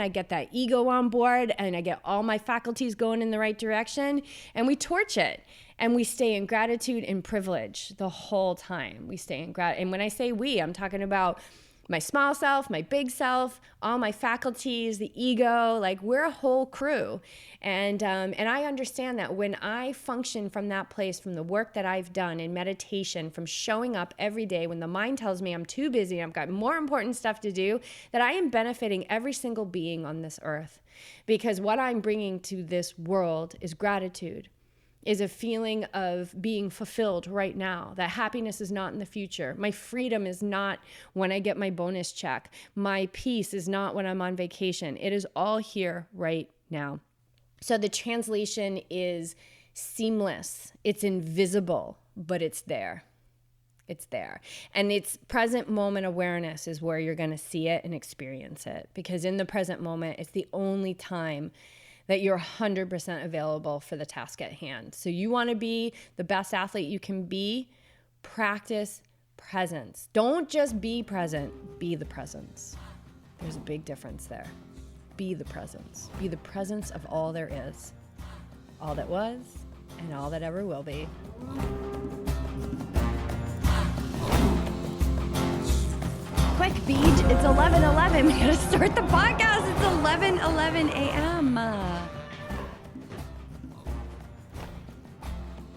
I get that ego on board and I get all my faculties going in the right direction, and we torch it. And we stay in gratitude and privilege the whole time. We stay in gratitude. And when I say we, I'm talking about my small self, my big self, all my faculties, the ego. Like, we're a whole crew. And I understand that when I function from that place, from the work that I've done in meditation, from showing up every day when the mind tells me I'm too busy, I've got more important stuff to do, that I am benefiting every single being on this earth. Because what I'm bringing to this world is gratitude, is a feeling of being fulfilled right now, that happiness is not in the future. My freedom is not when I get my bonus check. My peace is not when I'm on vacation. It is all here right now. So the translation is seamless. It's invisible, but it's there. It's there. And it's present moment awareness is where you're going to see it and experience it. Because in the present moment, it's the only time that you're 100% available for the task at hand. So you want to be the best athlete you can be, practice presence. Don't just be present, be the presence. There's a big difference there. Be the presence. Be the presence of all there is, all that was, and all that ever will be. Quick, Beej, it's 11:11. We gotta start the podcast. It's 11:11 a.m.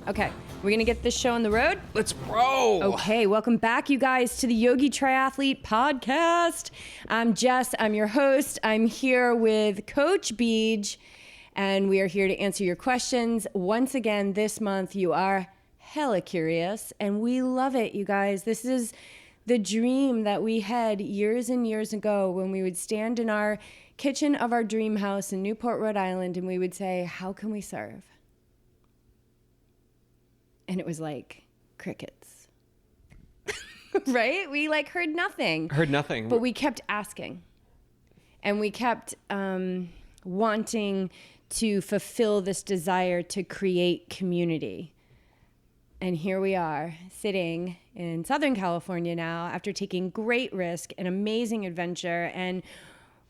Okay, we're gonna get this show on the road. Let's roll. Okay, welcome back, you guys, to the YogiTriathlete podcast. I'm Jess, I'm your host. I'm here with Coach Beej, and we are here to answer your questions. Once again, this month, you are hella curious, and we love it, you guys. This is the dream that we had years and years ago when we would stand in our kitchen of our dream house in Newport, Rhode Island, and we would say, how can we serve? And it was like crickets, right? We heard nothing. But we kept asking. And we kept wanting to fulfill this desire to create community. And here we are sitting in Southern California now after taking great risk, an amazing adventure, and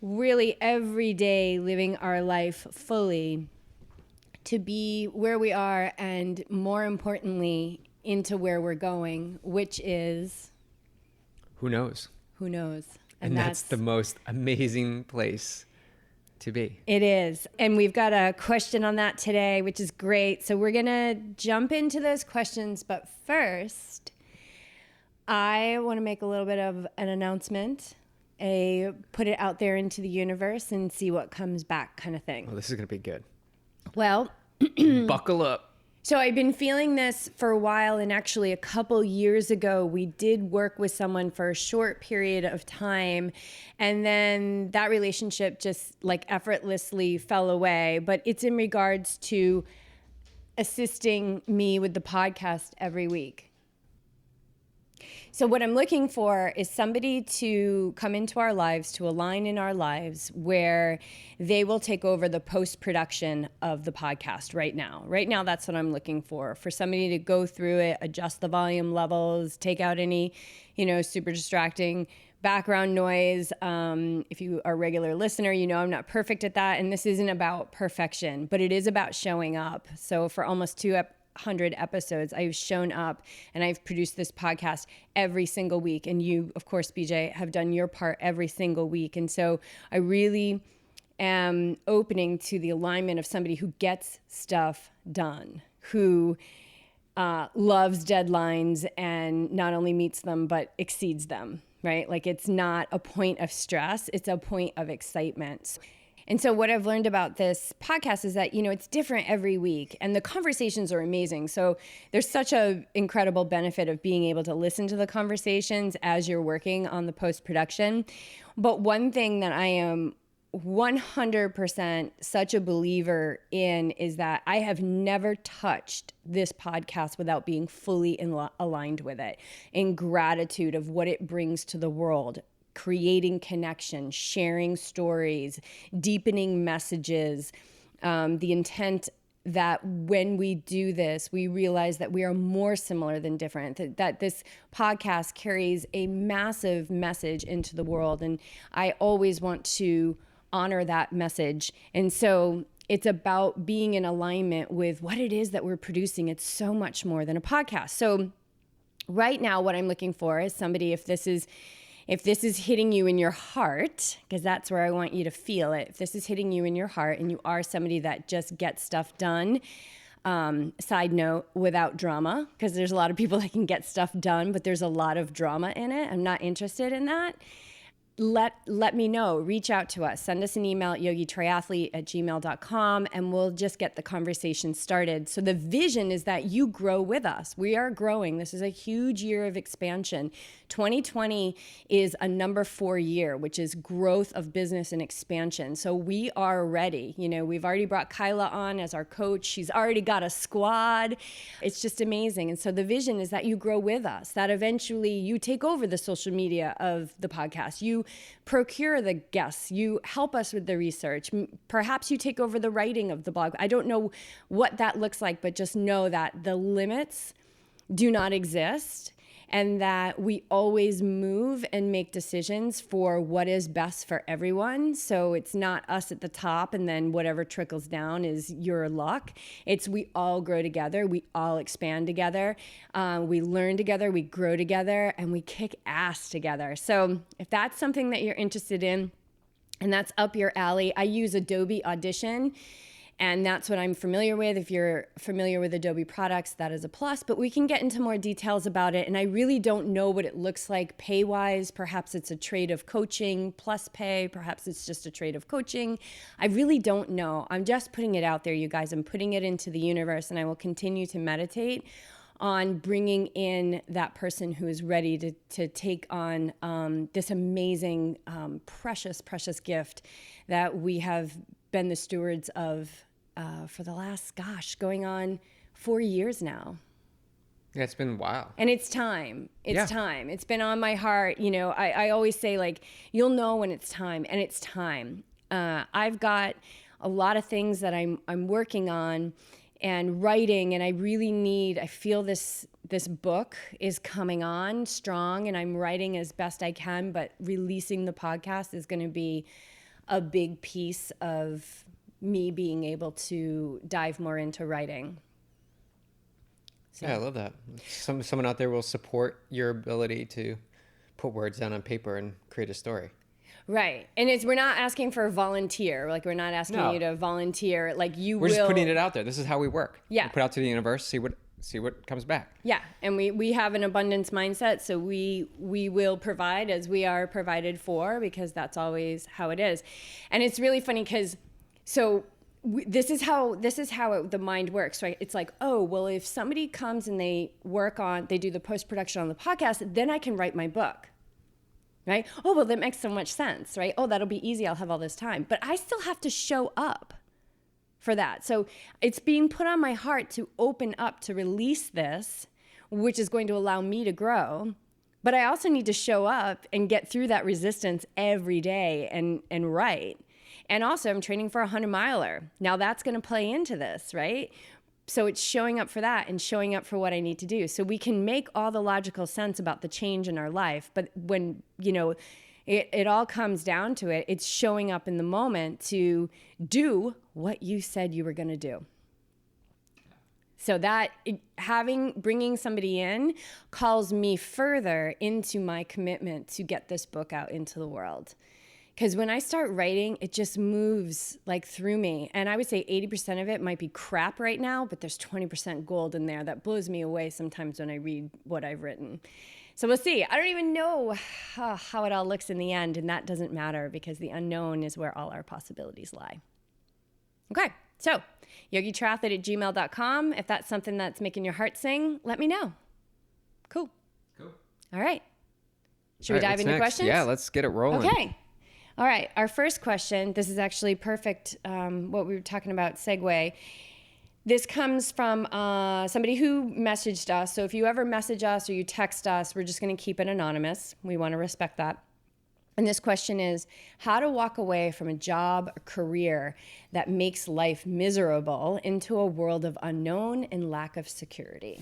really every day living our life fully to be where we are, and more importantly, into where we're going, which is... Who knows? Who knows? And that's the most amazing place to be. It is. And we've got a question on that today, which is great. So we're going to jump into those questions. But first, I want to make a little bit of an announcement, put it out there into the universe and see what comes back kind of thing. Well, this is going to be good. Well, buckle up. So I've been feeling this for a while, and actually a couple years ago, we did work with someone for a short period of time, and then that relationship just effortlessly fell away. But it's in regards to assisting me with the podcast every week. So what I'm looking for is somebody to come into our lives, to align in our lives, where they will take over the post-production of the podcast right now. Right now, that's what I'm looking for somebody to go through it, adjust the volume levels, take out any, super distracting background noise. If you are a regular listener, I'm not perfect at that. And this isn't about perfection, but it is about showing up. So for almost 200 episodes, I've shown up and I've produced this podcast every single week. And you, of course, BJ, have done your part every single week. And so I really am opening to the alignment of somebody who gets stuff done, who loves deadlines and not only meets them, but exceeds them, right? It's not a point of stress, it's a point of excitement. And so what I've learned about this podcast is that, it's different every week and the conversations are amazing. So there's such an incredible benefit of being able to listen to the conversations as you're working on the post-production. But one thing that I am 100% such a believer in is that I have never touched this podcast without being fully aligned with it, in gratitude of what it brings to the world. Creating connection, sharing stories, deepening messages, the intent that when we do this, we realize that we are more similar than different, that this podcast carries a massive message into the world. And I always want to honor that message. And so it's about being in alignment with what it is that we're producing. It's so much more than a podcast. So right now, what I'm looking for is somebody, if this is hitting you in your heart, because that's where I want you to feel it. If this is hitting you in your heart and you are somebody that just gets stuff done, side note, without drama, because there's a lot of people that can get stuff done, but there's a lot of drama in it. I'm not interested in that. Let me know. Reach out to us. Send us an email at yogitriathlete@gmail.com, and we'll just get the conversation started. So the vision is that you grow with us. We are growing. This is a huge year of expansion. 2020 is a number 4 year, which is growth of business and expansion. So we are ready. We've already brought Kyla on as our coach. She's already got a squad. It's just amazing. And so the vision is that you grow with us, that eventually you take over the social media of the podcast. You procure the guests. You help us with the research. Perhaps you take over the writing of the blog. I don't know what that looks like, but just know that the limits do not exist, and that we always move and make decisions for what is best for everyone. So it's not us at the top and then whatever trickles down is your luck. It's we all grow together. We all expand together. We learn together. We grow together, and we kick ass together. So if that's something that you're interested in and that's up your alley, I use Adobe Audition. And that's what I'm familiar with. If you're familiar with Adobe products, that is a plus, but we can get into more details about it. And I really don't know what it looks like pay-wise. Perhaps it's a trade of coaching plus pay. Perhaps it's just a trade of coaching. I really don't know. I'm just putting it out there, you guys. I'm putting it into the universe, and I will continue to meditate on bringing in that person who is ready to take on this amazing, precious, precious gift that we have been the stewards of for the last, going on 4 years now. Yeah, it's been a while. And it's time. It's time. It's been on my heart. I always say, you'll know when it's time, and it's time. I've got a lot of things that I'm working on and writing, and I feel this book is coming on strong, and I'm writing as best I can, but releasing the podcast is going to be a big piece of me being able to dive more into writing. So. Yeah, I love that. Someone out there will support your ability to put words down on paper and create a story. Right. And we're not asking for a volunteer. We're not asking you to volunteer. We're just putting it out there. This is how we work. Yeah. We put out to the universe, see what comes back. Yeah. And we have an abundance mindset, so we will provide as we are provided for, because that's always how it is. And it's really funny because this is how the mind works, right? It's if somebody comes and they do the post-production on the podcast, then I can write my book. Right? Oh, well, that makes so much sense, right? Oh, that'll be easy. I'll have all this time. But I still have to show up for that. So it's being put on my heart to open up, to release this, which is going to allow me to grow. But I also need to show up and get through that resistance every day and write. And also, I'm training for a 100-miler. Now that's going to play into this, right? So it's showing up for that and showing up for what I need to do. So we can make all the logical sense about the change in our life. But when, it all comes down to it, it's showing up in the moment to do what you said you were going to do. So that bringing somebody in calls me further into my commitment to get this book out into the world. Because when I start writing, it just moves through me. And I would say 80% of it might be crap right now, but there's 20% gold in there that blows me away sometimes when I read what I've written. So we'll see. I don't even know how it all looks in the end, and that doesn't matter because the unknown is where all our possibilities lie. Okay, so YogiTriathlete@gmail.com. If that's something that's making your heart sing, let me know. Cool. All right. Should we dive into questions? Yeah, let's get it rolling. Okay. All right, our first question, this is actually perfect, what we were talking about, segue. This comes from somebody who messaged us. So if you ever message us or you text us, we're just going to keep it anonymous. We want to respect that. And this question is, how to walk away from a job or career that makes life miserable into a world of unknown and lack of security.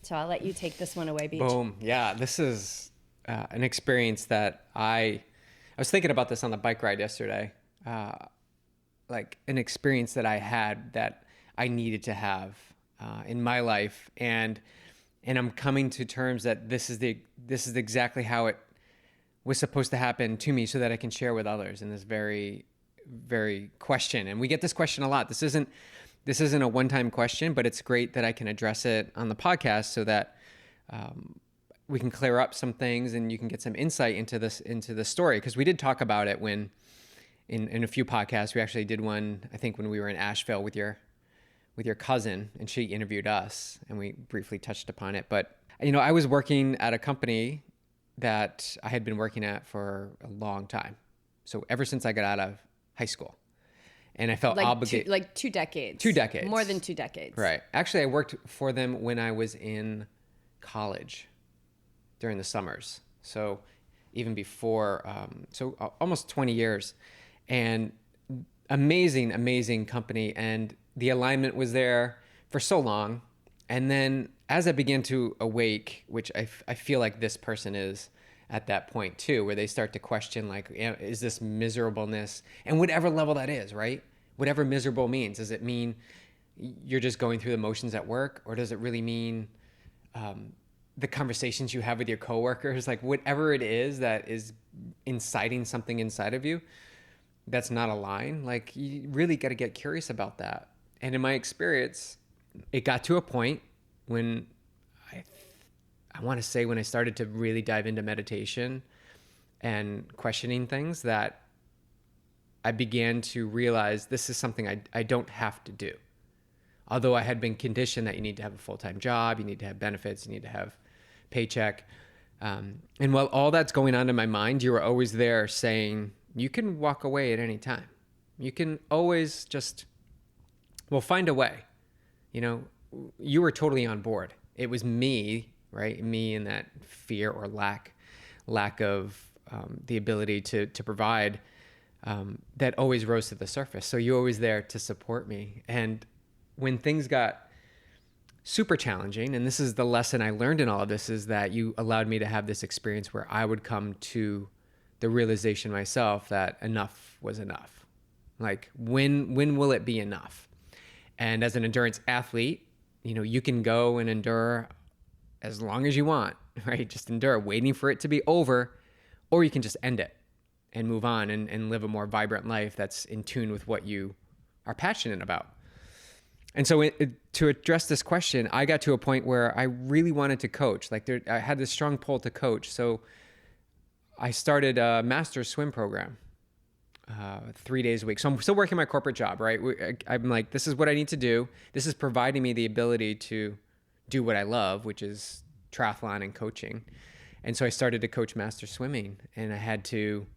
So I'll let you take this one away, Beach. Boom. Yeah, this is an experience that I was thinking about this on the bike ride yesterday. like an experience that I had that I needed to have in my life, and I'm coming to terms that this is exactly how it was supposed to happen to me, so that I can share with others in this very, very question. And we get this question a lot. This isn't a one-time question, but it's great that I can address it on the podcast so that we can clear up some things and you can get some insight into the story. Because we did talk about it when in a few podcasts. We actually did one, I think, when we were in Asheville with your cousin, and she interviewed us, and we briefly touched upon it. But I was working at a company that I had been working at for a long time. So ever since I got out of high school, and I felt obligated. Like 2 decades. 2 decades. More than 2 decades. Right. Actually, I worked for them when I was in college during the summers. So even before, almost 20 years. And amazing company. And the alignment was there for so long. And then as I began to awake, which I feel like this person is at that point too, where they start to question, like, is this miserableness, and whatever level that is, right? Whatever miserable means. Does it mean you're just going through the motions at work, or does it really mean the conversations you have with your coworkers? Like, whatever it is that is inciting something inside of you that's not aligned, like, you really got to get curious about that. And in my experience, it got to a point when I want to say when I started to really dive into meditation and questioning things, that I began to realize this is something I don't have to do. Although I had been conditioned that you need to have a full-time job, you need to have benefits, you need to have paycheck. And while all that's going on in my mind, you were always there saying, you can walk away at any time. You can always just, find a way. You were totally on board. It was me, right? Me and that fear or lack of the ability to provide that always rose to the surface. So you're always there to support me. And when things got super challenging, and this is the lesson I learned in all of this, is that you allowed me to have this experience where I would come to the realization myself that enough was enough. Like, when will it be enough? And as an endurance athlete, you can go and endure as long as you want, right? Just endure, waiting for it to be over, or you can just end it and move on and live a more vibrant life that's in tune with what you are passionate about. And so to address this question, I got to a point where I really wanted to coach. Like, I had this strong pull to coach. So I started a master's swim program 3 days a week. So I'm still working my corporate job, right? I'm like, this is what I need to do. This is providing me the ability to do what I love, which is triathlon and coaching. And so I started to coach master swimming, and I had to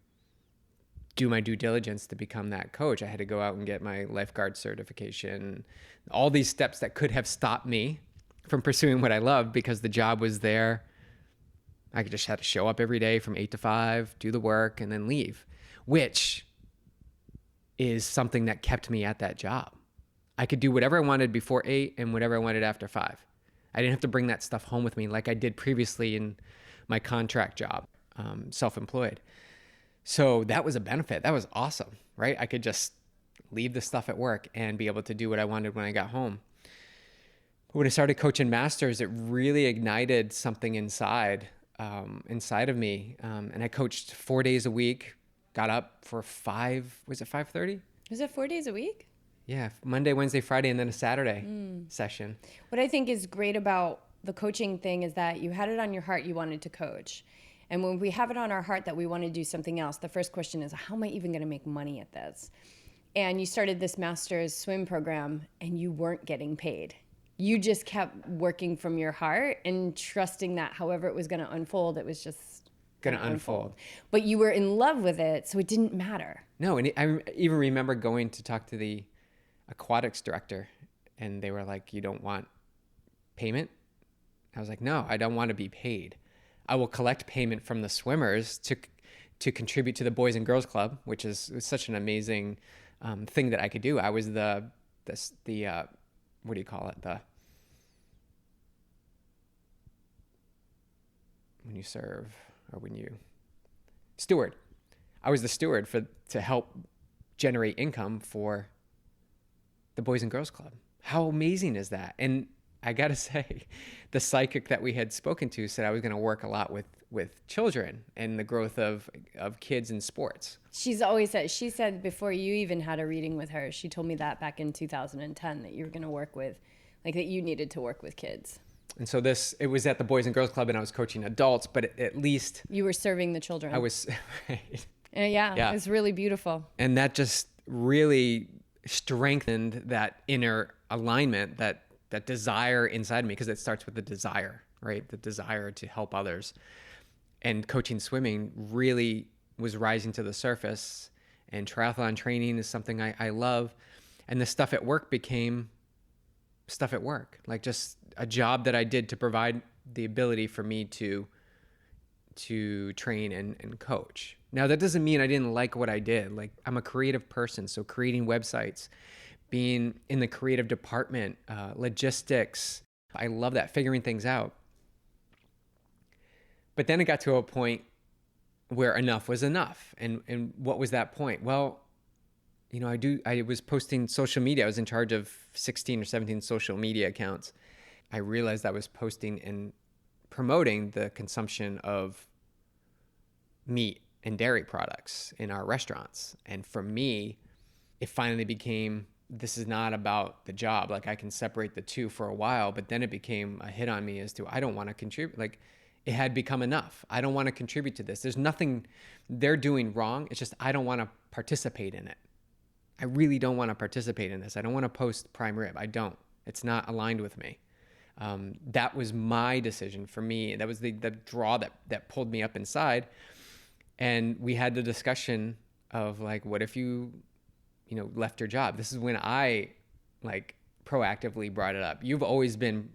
do my due diligence to become that coach. I had to go out and get my lifeguard certification, all these steps that could have stopped me from pursuing what I love, because the job was there. I just had to show up every day from 8 to 5, do the work, and then leave, which is something that kept me at that job. I could do whatever I wanted before 8 and whatever I wanted after 5. I didn't have to bring that stuff home with me like I did previously in my contract job, self-employed. So that was a benefit. That was awesome, right? I could just leave the stuff at work and be able to do what I wanted when I got home. But when I started coaching masters, it really ignited something inside of me. And I coached 4 days a week, got up for 5:30? Was it 4 days a week? Yeah, Monday, Wednesday, Friday, and then a Saturday session. What I think is great about the coaching thing is that you had it on your heart you wanted to coach. And when we have it on our heart that we want to do something else, the first question is, how am I even going to make money at this? And you started this master's swim program, and you weren't getting paid. You just kept working from your heart and trusting that however it was going to unfold, it was just going to unfold. But you were in love with it, so it didn't matter. No, and I even remember going to talk to the aquatics director, and they were like, you don't want payment? I was like, no, I don't want to be paid. I will collect payment from the swimmers to contribute to the Boys and Girls Club, which is such an amazing thing that I could do. I was the what do you call it? When you serve, or when you steward. I was the steward to help generate income for the Boys and Girls Club. How amazing is that? And I got to say, the psychic that we had spoken to said I was going to work a lot with children and the growth of kids in sports. She's always said, she said before you even had a reading with her, she told me that back in 2010, that you were going to work with, like that you needed to work with kids. And so it was at the Boys and Girls Club, and I was coaching adults, but at least you were serving the children. I was, right. Yeah, it's really beautiful. And that just really strengthened that inner alignment, that desire inside me, because it starts with the desire, right? The desire to help others. And coaching swimming really was rising to the surface, and triathlon training is something I love. And the stuff at work became stuff at work, like just a job that I did to provide the ability for me to train and coach. Now, that doesn't mean I didn't like what I did. Like, I'm a creative person, so creating websites, being in the creative department, logistics, I love that, figuring things out. But then it got to a point where enough was enough. And what was that point? Well, you know, I was posting social media. I was in charge of 16 or 17 social media accounts. I realized I was posting and promoting the consumption of meat and dairy products in our restaurants. And for me, it finally became, this is not about the job. Like, I can separate the two for a while, but then it became a hit on me as to, I don't want to contribute. Like, it had become enough. I don't want to contribute to this. There's nothing they're doing wrong. It's just, I don't want to participate in it. I really don't want to participate in this. I don't want to post prime rib. I don't. It's not aligned with me. That was my decision for me. That was the draw that pulled me up inside. And we had the discussion of, like, what if you left your job? This is when I, like, proactively brought it up. You've always been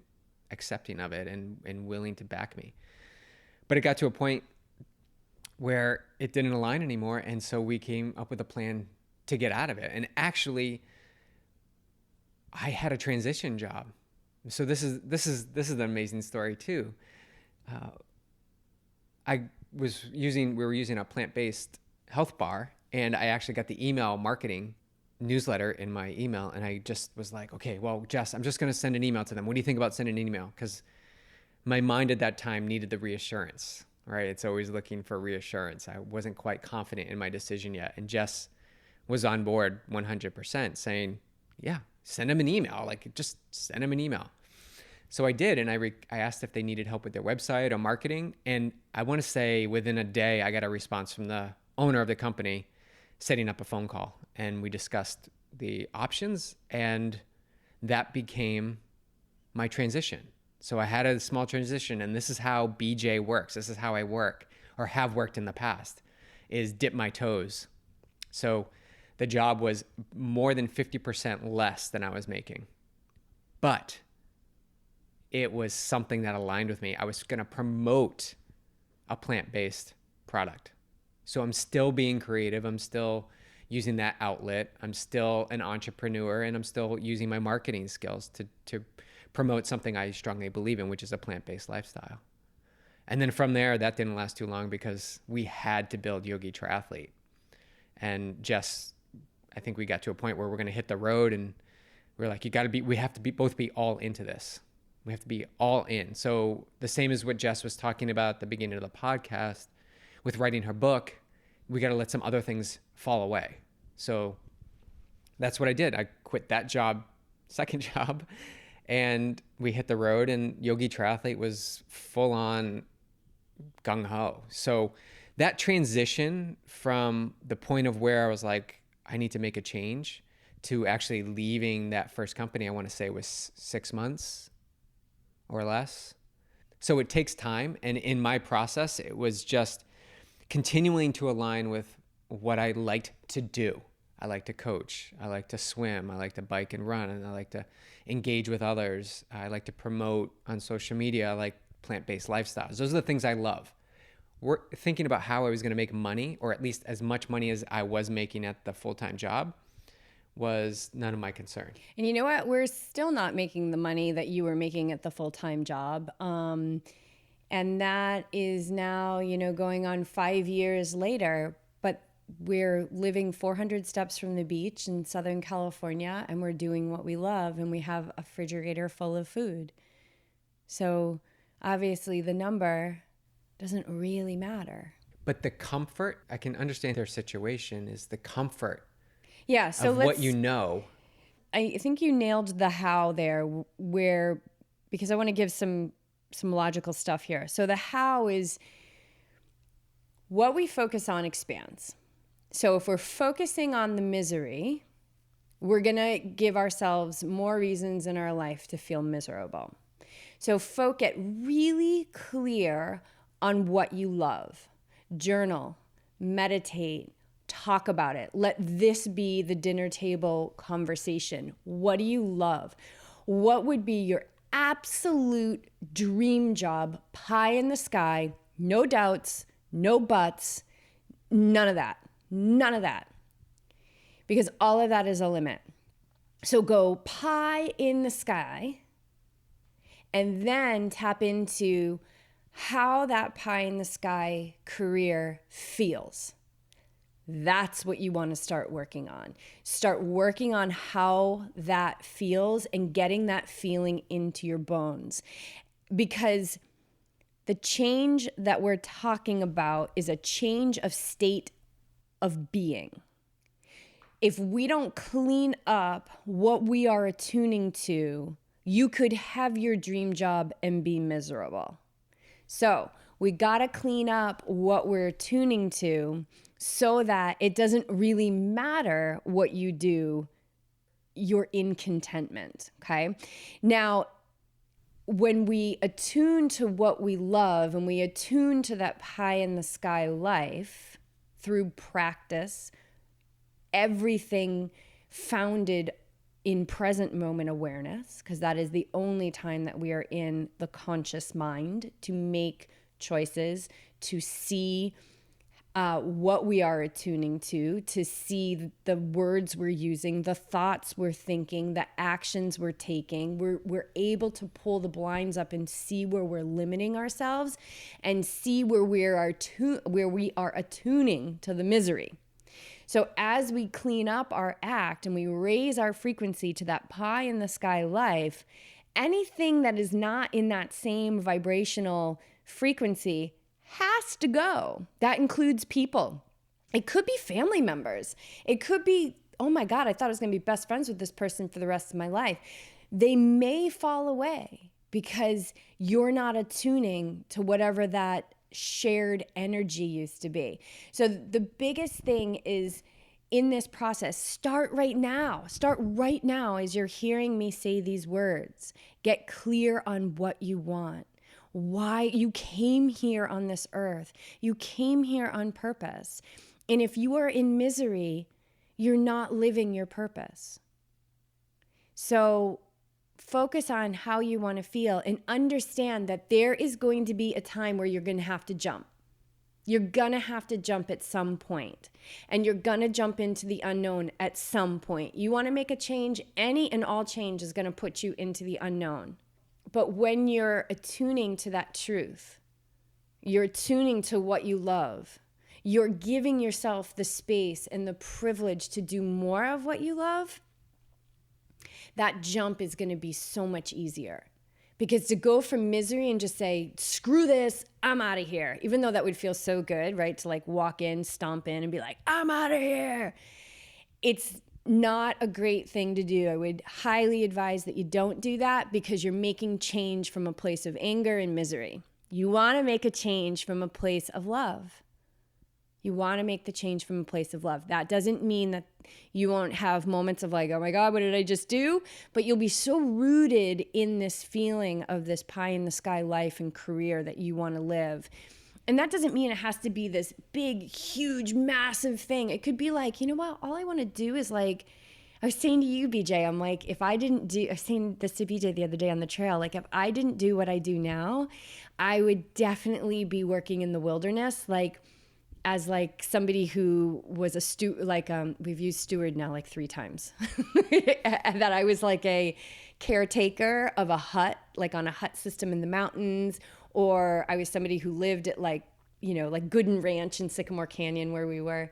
accepting of it and willing to back me. But it got to a point where it didn't align anymore. And so we came up with a plan to get out of it. And actually, I had a transition job. So this is an amazing story too. We were using a plant-based health bar, and I actually got the email marketing newsletter in my email, and I just was like, okay, well, Jess, I'm just going to send an email to them. What do you think about sending an email? Because my mind at that time needed the reassurance, right? It's always looking for reassurance. I wasn't quite confident in my decision yet. And Jess was on board 100%, saying, yeah, send them an email. Like, just send them an email. So I did, and I asked if they needed help with their website or marketing. And I want to say within a day, I got a response from the owner of the company setting up a phone call. And we discussed the options, and that became my transition. So I had a small transition, and this is how BJ works. This is how I work, or have worked in the past, is dip my toes. So the job was more than 50% less than I was making. But it was something that aligned with me. I was going to promote a plant-based product. So I'm still being creative. I'm still using that outlet. I'm still an entrepreneur, and I'm still using my marketing skills to promote something I strongly believe in, which is a plant-based lifestyle. And then from there, that didn't last too long, because we had to build YogiTriathlete. And Jess, I think we got to a point where we're going to hit the road, and we're like, we have to both be all into this. We have to be all in. So the same as what Jess was talking about at the beginning of the podcast with writing her book, we got to let some other things fall away. So that's what I did. I quit that job, second job, and we hit the road, and YogiTriathlete was full on gung ho. So that transition from the point of where I was like, I need to make a change, to actually leaving that first company, I want to say was 6 months or less. So it takes time. And in my process, it was just continuing to align with what I liked to do. I like to coach. I like to swim. I like to bike and run. And I like to engage with others. I like to promote on social media. I like plant-based lifestyles. Those are the things I love. We're thinking about how I was going to make money, or at least as much money as I was making at the full-time job, was none of my concern. And you know what? We're still not making the money that you were making at the full-time job. And that is now, going on 5 years later. But we're living 400 steps from the beach in Southern California, and we're doing what we love, and we have a refrigerator full of food. So obviously the number doesn't really matter. But the comfort, I can understand their situation, is the comfort So of what you know. I think you nailed the how there, because I want to give some logical stuff here. So the how is what we focus on expands. So if we're focusing on the misery, we're going to give ourselves more reasons in our life to feel miserable. So get really clear on what you love. Journal, meditate, talk about it. Let this be the dinner table conversation. What do you love? What would be your absolute dream job? Pie in the sky, no doubts, no buts, none of that. None of that. Because all of that is a limit. So go pie in the sky and then tap into how that pie in the sky career feels. That's what you want to start working on. Start working on how that feels and getting that feeling into your bones. Because the change that we're talking about is a change of state of being. If we don't clean up what we are attuning to, you could have your dream job and be miserable. So we got to clean up what we're attuning to so that it doesn't really matter what you do, you're in contentment, okay? Now, when we attune to what we love and we attune to that pie in the sky life through practice, everything founded in present moment awareness, because that is the only time that we are in the conscious mind to make choices, to see what we are attuning to see the words we're using, the thoughts we're thinking, the actions we're taking. We're able to pull the blinds up and see where we're limiting ourselves and see where we are attuning to the misery. So as we clean up our act and we raise our frequency to that pie in the sky life, anything that is not in that same vibrational frequency has to go. That includes people. It could be family members. It could be, oh my God, I thought I was going to be best friends with this person for the rest of my life. They may fall away because you're not attuning to whatever that shared energy used to be. So the biggest thing is in this process, start right now. Start right now as you're hearing me say these words. Get clear on what you want. Why you came here on this earth. You came here on purpose. And if you are in misery, you're not living your purpose. So focus on how you want to feel and understand that there is going to be a time where you're going to have to jump. You're going to have to jump at some point, and you're going to jump into the unknown at some point. You want to make a change, any and all change is going to put you into the unknown. But when you're attuning to that truth, you're attuning to what you love, you're giving yourself the space and the privilege to do more of what you love, that jump is going to be so much easier. Because to go from misery and just say, screw this, I'm out of here, even though that would feel so good, right? To like walk in, stomp in and be like, I'm out of here. It's not a great thing to do. I would highly advise that you don't do that because you're making change from a place of anger and misery. You want to make a change from a place of love. You want to make the change from a place of love. That doesn't mean that you won't have moments of like, oh my God, what did I just do? But you'll be so rooted in this feeling of this pie in the sky life and career that you want to live. And that doesn't mean it has to be this big, huge, massive thing. It could be like, you know what? All I want to do is like, I was saying to you, BJ, I'm like, I was saying this to BJ the other day on the trail, like if I didn't do what I do now, I would definitely be working in the wilderness, like as like somebody who was a we've used steward now like 3 times, that I was like a caretaker of a hut, like on a hut system in the mountains, or I was somebody who lived at like, you know, like Gooden Ranch in Sycamore Canyon where we were.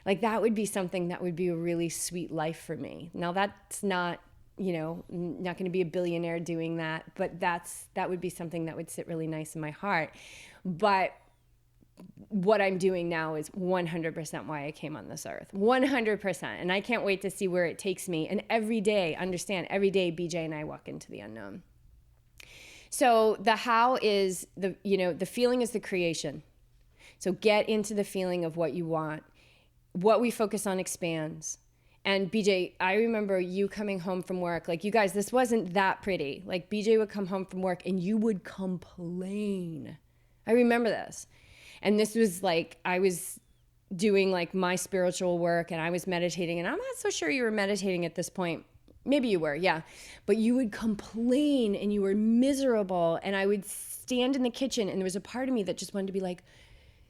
Like that would be something that would be a really sweet life for me. Now that's not, not going to be a billionaire doing that, but that would be something that would sit really nice in my heart. But what I'm doing now is 100% why I came on this earth. 100%. And I can't wait to see where it takes me. And every day, every day BJ and I walk into the unknown. So the how is the feeling is the creation. So get into the feeling of what you want. What we focus on expands. And BJ, I remember you coming home from work. Like, you guys, this wasn't that pretty. Like, BJ would come home from work and you would complain. I remember this. And this was like, I was doing like my spiritual work and I was meditating, and I'm not so sure you were meditating at this point. Maybe you were, yeah. But you would complain and you were miserable. And I would stand in the kitchen and there was a part of me that just wanted to be like,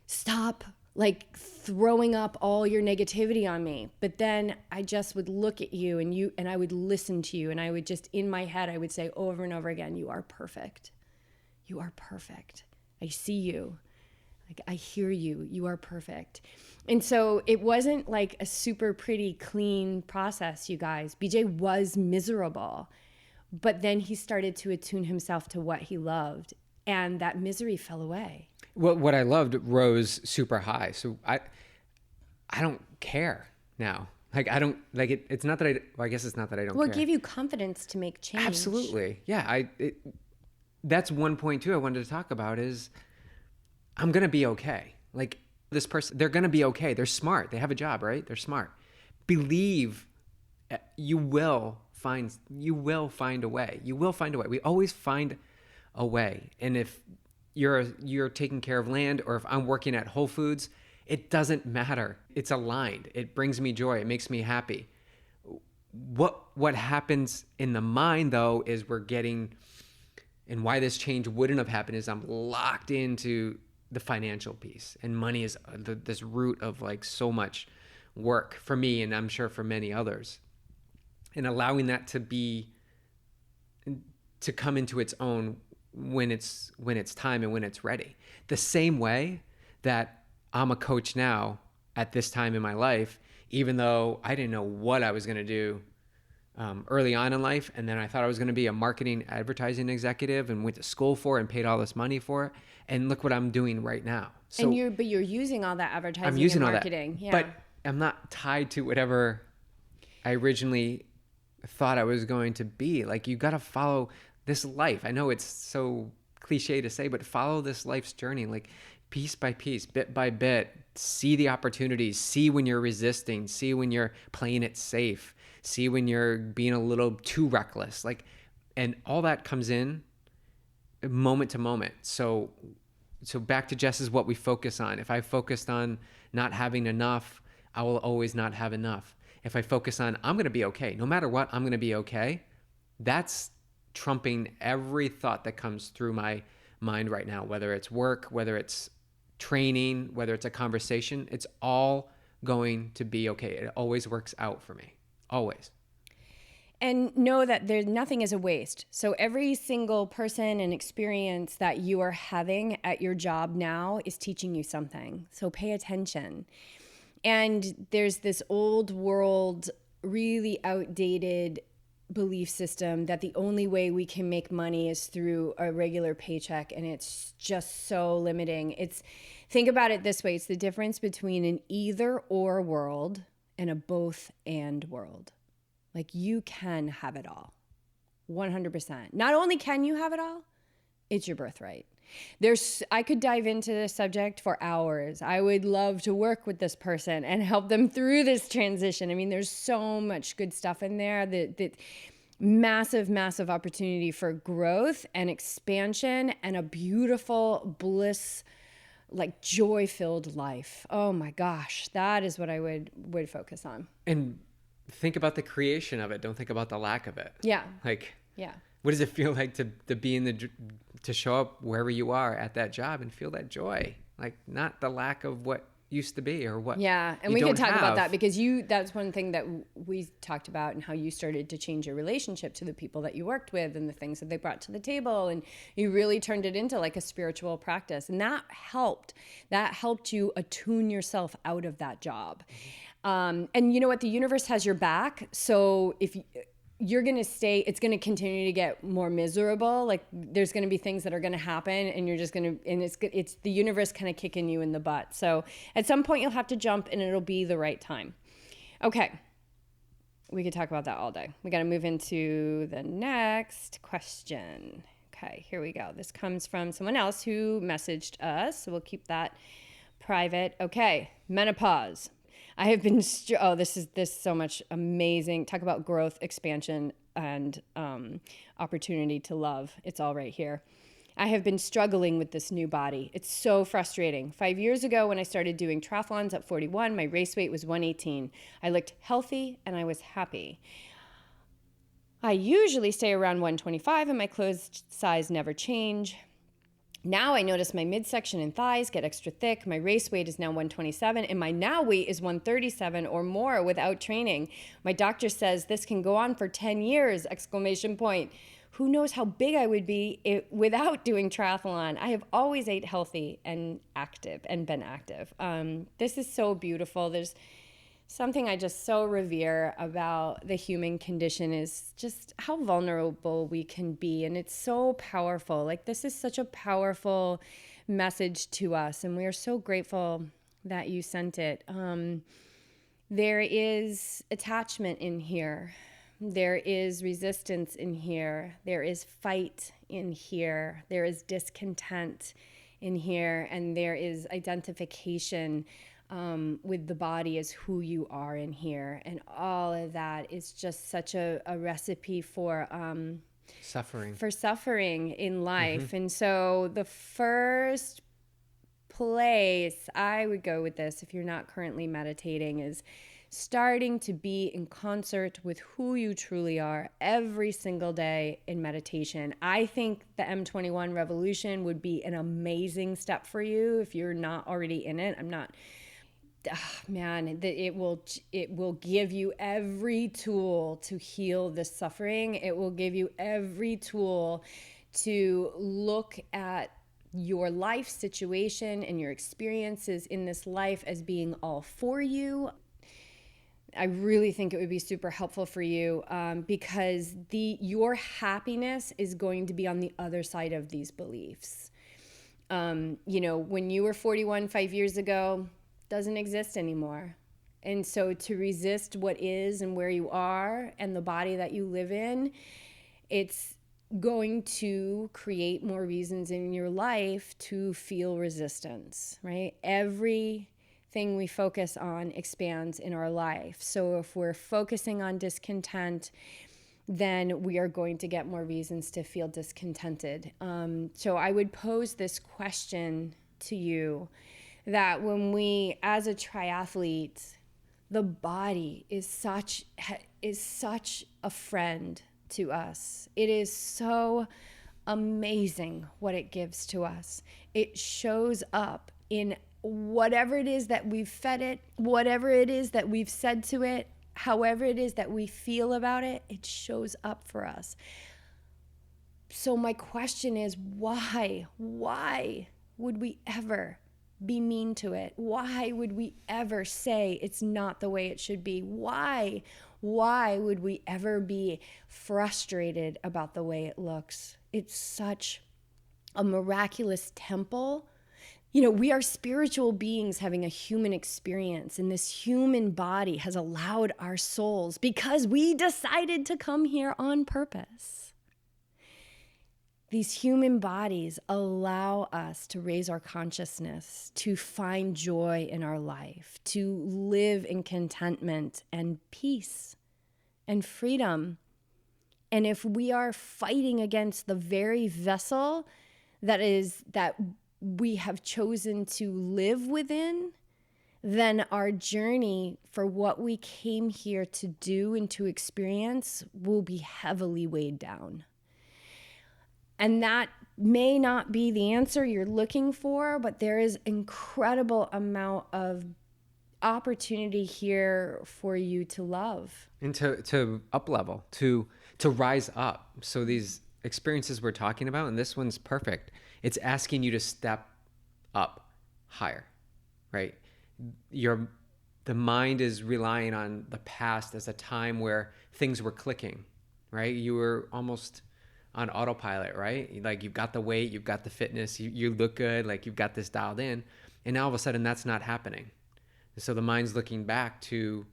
stop like throwing up all your negativity on me. But then I just would look at you and I would listen to you, and I would just, in my head, I would say over and over again, you are perfect. You are perfect. I see you. Like, I hear you. You are perfect. And so it wasn't like a super pretty, clean process, you guys. BJ was miserable, but then he started to attune himself to what he loved, and that misery fell away. Well, what I loved rose super high. So I don't care now. Like, I don't like it. It's not that I guess it's not that I don't care. Well, it gave you confidence to make change. Absolutely. Yeah. That's one point too I wanted to talk about is I'm going to be okay. Like, this person, they're going to be okay. They're smart. They have a job, right? They're smart. Believe you will find a way. You will find a way. We always find a way. And if you're taking care of land, or if I'm working at Whole Foods, it doesn't matter. It's aligned. It brings me joy. It makes me happy. What happens in the mind, though, is and why this change wouldn't have happened is I'm locked into the financial piece, and money is this root of like so much work for me, and I'm sure for many others, and allowing that to come into its own when it's time and when it's ready. The same way that I'm a coach now at this time in my life, even though I didn't know what I was going to do early on in life, and then I thought I was going to be a marketing advertising executive and went to school for it and paid all this money for it, and look what I'm doing right now. So, and you're using all that advertising I'm using and all marketing. That, yeah. but I'm not tied to whatever I originally thought I was going to be. Like, you got to follow this life. I know it's so cliche to say, but follow this life's journey, like piece by piece, bit by bit. See the opportunities, see when you're resisting, see when you're playing it safe, see when you're being a little too reckless, like, and all that comes in moment to moment. So back to Jess's what we focus on. If I focused on not having enough, I will always not have enough. If I focus on I'm going to be okay, no matter what, I'm going to be okay, that's trumping every thought that comes through my mind right now, whether it's work, whether it's training, whether it's a conversation, it's all going to be okay. It always works out for me. Always. And know that nothing is a waste. So every single person and experience that you are having at your job now is teaching you something. So pay attention. And there's this old world, really outdated belief system that the only way we can make money is through a regular paycheck, and it's just so limiting. Think about it this way. It's the difference between an either or world and a both and world. Like, you can have it all. 100%. Not only can you have it all, it's your birthright. I could dive into this subject for hours. I would love to work with this person and help them through this transition. I mean, there's so much good stuff in there, that massive, massive opportunity for growth and expansion and a beautiful bliss, like joy-filled life. Oh my gosh, that is what I would focus on. And think about the creation of it. Don't think about the lack of it. Yeah. Like, yeah. What does it feel like to be to show up wherever you are at that job and feel that joy? Like, not the lack of what used to be or what. Yeah. And we could talk about that, because that's one thing that we talked about, and how you started to change your relationship to the people that you worked with and the things that they brought to the table. And you really turned it into like a spiritual practice. And that helped you attune yourself out of that job. And you know what? The universe has your back. So if you're going to stay, it's going to continue to get more miserable. Like there's going to be things that are going to happen and you're just going to, and it's the universe kind of kicking you in the butt. So at some point you'll have to jump and it'll be the right time. Okay. We could talk about that all day. We got to move into the next question. Okay, here we go. This comes from someone else who messaged us. So we'll keep that private. Okay. Menopause. I have been, this so much amazing. Talk about growth, expansion, and opportunity to love. It's all right here. I have been struggling with this new body. It's so frustrating. 5 years ago, when I started doing triathlons at 41, my race weight was 118. I looked healthy and I was happy. I usually stay around 125 and my clothes size never change. Now I notice my midsection and thighs get extra thick. My race weight is now 127 and my now weight is 137 or more without training. My doctor says this can go on for 10 years, exclamation point. Who knows how big I would be without doing triathlon? I have always ate healthy and active and been active. This is so beautiful. There's something I just so revere about the human condition is just how vulnerable we can be. And it's so powerful. Like this is such a powerful message to us. And we are so grateful that you sent it. There is attachment in here. There is resistance in here. There is fight in here. There is discontent in here. And there is identification with the body as who you are in here. And all of that is just such a recipe for suffering in life. Mm-hmm. And so the first place I would go with this, if you're not currently meditating, is starting to be in concert with who you truly are every single day in meditation. I think the M21 revolution would be an amazing step for you if you're not already in it. It will give you every tool to heal this suffering. It will give you every tool to look at your life situation and your experiences in this life as being all for you. I really think it would be super helpful for you because your happiness is going to be on the other side of these beliefs. When you were 41 5 years ago, doesn't exist anymore. And so to resist what is and where you are and the body that you live in, it's going to create more reasons in your life to feel resistance, right? Everything we focus on expands in our life. So if we're focusing on discontent, then we are going to get more reasons to feel discontented. So I would pose this question to you, that when we, as a triathlete, the body is such a friend to us. It is so amazing what it gives to us. It shows up in whatever it is that we've fed it, whatever it is that we've said to it, however it is that we feel about it, it shows up for us. So my question is, why would we ever be mean to it? Why would we ever say it's not the way it should be? Why would we ever be frustrated about the way it looks? It's such a miraculous temple. We are spiritual beings having a human experience, and this human body has allowed our souls, because we decided to come here on purpose. These human bodies allow us to raise our consciousness, to find joy in our life, to live in contentment and peace and freedom. And if we are fighting against the very vessel that we have chosen to live within, then our journey for what we came here to do and to experience will be heavily weighed down. And that may not be the answer you're looking for, but there is incredible amount of opportunity here for you to love. And to up level, to rise up. So these experiences we're talking about, and this one's perfect. It's asking you to step up higher, right? The the mind is relying on the past as a time where things were clicking, right? You were almost on autopilot, right? Like you've got the weight, you've got the fitness, you look good, like you've got this dialed in. And now all of a sudden that's not happening. So the mind's looking back to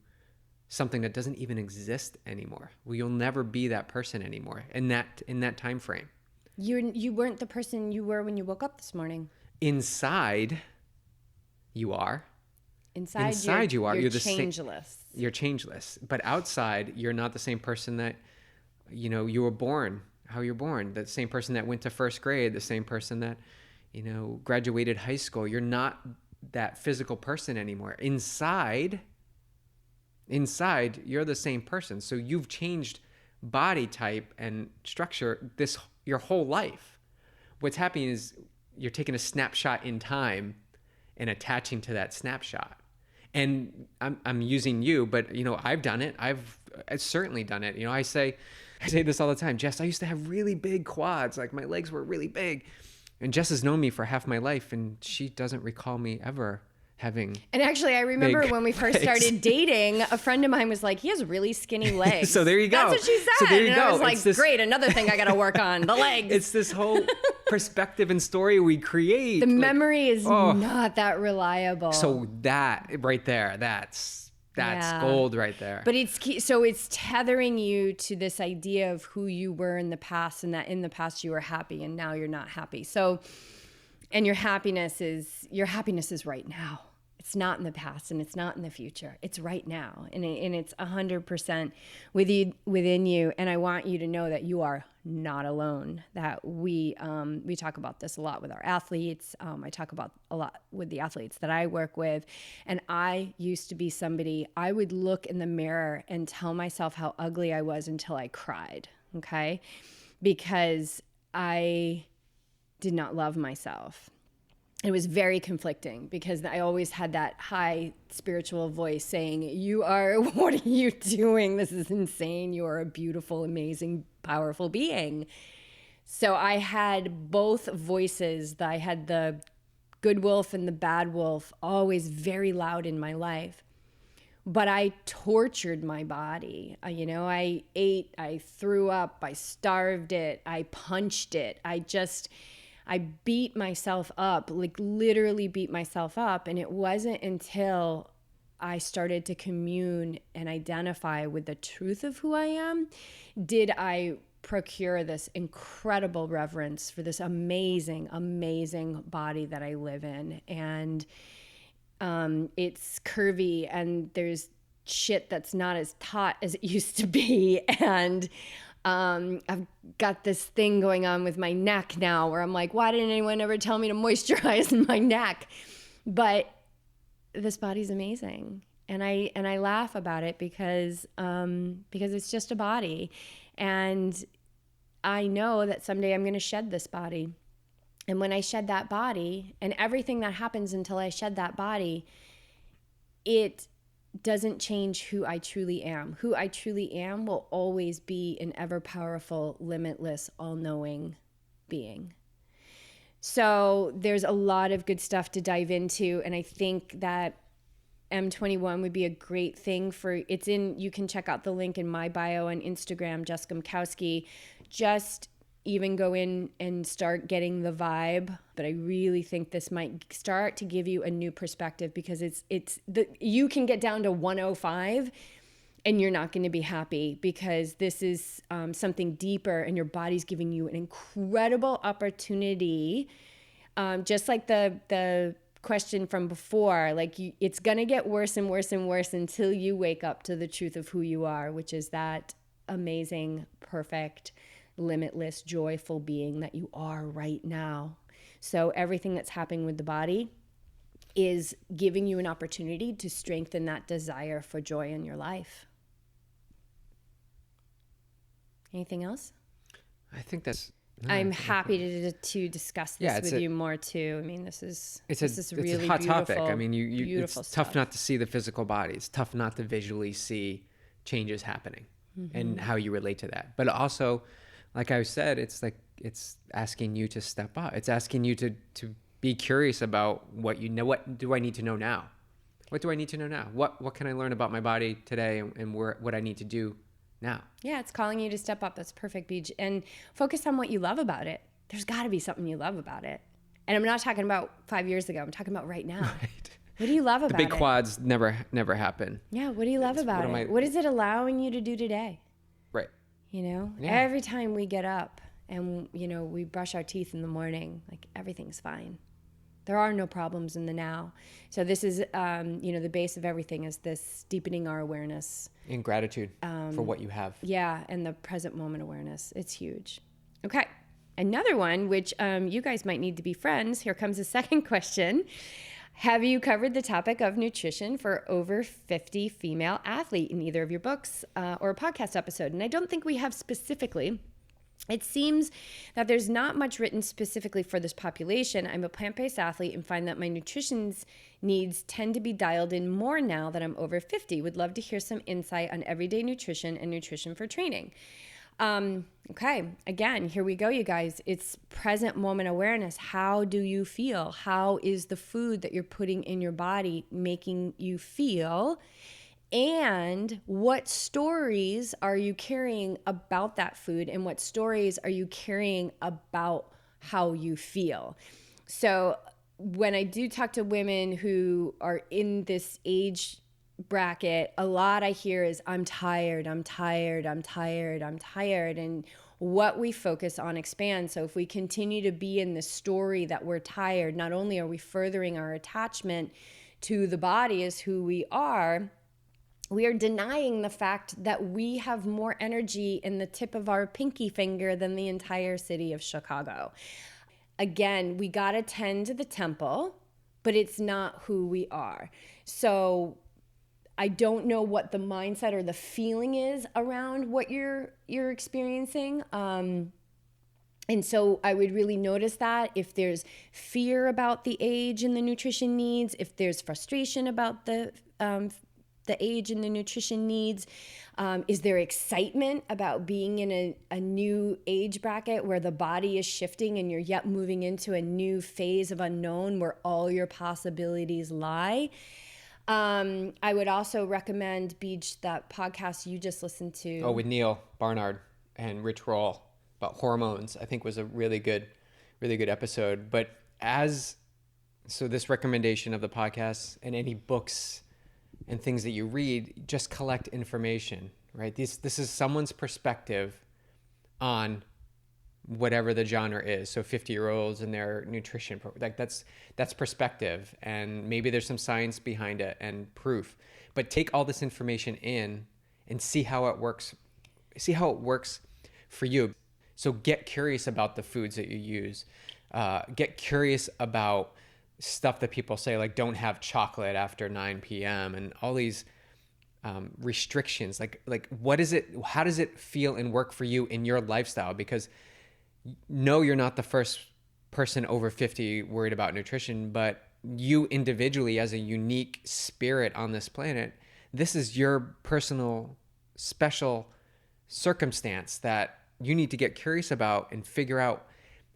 something that doesn't even exist anymore. Well, you'll never be that person anymore in that time frame. You weren't the person you were when you woke up this morning. Inside, you are. Inside you are. You're changeless. You're changeless. But outside, you're not the same person that, you were born, how you're born. The same person that went to first grade, the same person that, graduated high school. You're not that physical person anymore. Inside, you're the same person. So you've changed body type and structure your whole life. What's happening is you're taking a snapshot in time and attaching to that snapshot. And I'm using you, but I've done it. I've certainly done it. I say this all the time. Jess, I used to have really big quads. Like my legs were really big. And Jess has known me for half my life, and she doesn't recall me ever having. And actually, I remember when we first started dating, a friend of mine was like, he has really skinny legs. So there you go. That's what she said. So there you and go. I was like, great, another thing I got to work on, the legs. It's this whole perspective and story we create. The memory is not that reliable. So that right there, that's gold right there. But it's tethering you to this idea of who you were in the past, and that in the past you were happy and now you're not happy. So, and your happiness is right now. It's not in the past and it's not in the future. It's right now. And it's 100% within you. And I want you to know that you are not alone. That we talk about this a lot with our athletes. I talk about a lot with the athletes that I work with. And I used to be somebody, I would look in the mirror and tell myself how ugly I was until I cried. Okay? Because I did not love myself. It was very conflicting because I always had that high spiritual voice saying, what are you doing? This is insane. You are a beautiful, amazing, powerful being. So I had both voices. I had the good wolf and the bad wolf always very loud in my life. But I tortured my body. I ate, I threw up, I starved it, I punched it. I beat myself up, like literally beat myself up. And it wasn't until I started to commune and identify with the truth of who I am, did I procure this incredible reverence for this amazing, amazing body that I live in. And it's curvy and there's shit that's not as taut as it used to be. And I've got this thing going on with my neck now where I'm like, why didn't anyone ever tell me to moisturize my neck? But this body's amazing. And I laugh about it because it's just a body. And I know that someday I'm going to shed this body. And when I shed that body and everything that happens until I shed that body, it doesn't change who I truly am. Who I truly am will always be an ever powerful, limitless, all-knowing being. So there's a lot of good stuff to dive into. And I think that M21 would be a great thing you can check out the link in my bio on Instagram, Jessica Mkowski. Just even go in and start getting the vibe. But I really think this might start to give you a new perspective because you can get down to 105 and you're not going to be happy because this is something deeper and your body's giving you an incredible opportunity. Just like the question from before, it's going to get worse and worse and worse until you wake up to the truth of who you are, which is that amazing, perfect, limitless, joyful being that you are right now. So everything that's happening with the body is giving you an opportunity to strengthen that desire for joy in your life. Anything else? I think that's... I'm happy to discuss this with you more too. I mean, this is really a hot beautiful, topic. I mean, it's stuff. tough not to see the physical body. It's tough not to visually see changes happening and how you relate to that. But also, like I said, it's asking you to step up. It's asking you to be curious about what you know. What do I need to know now? What do I need to know now? What can I learn about my body today, and what I need to do now? Yeah, it's calling you to step up. That's perfect, Beach. And focus on what you love about it. There's got to be something you love about it. And I'm not talking about 5 years ago. I'm talking about right now. Right. What do you love about it? The big quads never happen. Yeah, what do you love about it? What is it allowing you to do today? Right. You know, Yeah. every time we get up and, you know, we brush our teeth in the morning, like everything's fine. There are no problems in the now. So this is, you know, the base of everything is this deepening our awareness. In gratitude for what you have. Yeah, and the present moment awareness. It's huge. Okay, another one, which you guys might need to be friends. Here comes a second question. Have you covered the topic of nutrition for over 50 female athlete in either of your books or a podcast episode? And I don't think we have specifically. It seems that there's not much written specifically for this population. I'm a plant-based athlete and find that my nutrition needs tend to be dialed in more now that I'm over 50. Would love to hear some insight on everyday nutrition and nutrition for training. Okay, again, here we go, you guys. It's present moment awareness. How do you feel? How is the food that you're putting in your body making you feel? And what stories are you carrying about that food? And what stories are you carrying about how you feel? So when I do talk to women who are in this age bracket, a lot I hear is, I'm tired, I'm tired, I'm tired, I'm tired. And what we focus on expands. So if we continue to be in the story that we're tired, not only are we furthering our attachment to the body as who we are denying the fact that we have more energy in the tip of our pinky finger than the entire city of Chicago. Again, we got to tend to the temple, but it's not who we are. So I don't know what the mindset or the feeling is around what you're experiencing. And so I would really notice that if there's fear about the age and the nutrition needs, if there's frustration about the age and the nutrition needs, is there excitement about being in a new age bracket where the body is shifting and you're yet moving into a new phase of unknown where all your possibilities lie? I would also recommend, Beach, that podcast you just listened to. Oh, with Neil Barnard and Rich Roll about hormones, I think was a really good episode. But so this recommendation of the podcast and any books and things that you read, just collect information, right? This is someone's perspective on whatever the genre is. So 50-year-olds and their nutrition, like that's perspective, and maybe there's some science behind it and proof. But take all this information in and see how it works. See how it works for you. So get curious about the foods that you use. Get curious about stuff that people say, like don't have chocolate after 9 p.m. and all these restrictions. Like what is it? How does it feel and work for you in your lifestyle? Because no, you're not the first person over 50 worried about nutrition, but you individually as a unique spirit on this planet, this is your personal special circumstance that you need to get curious about and figure out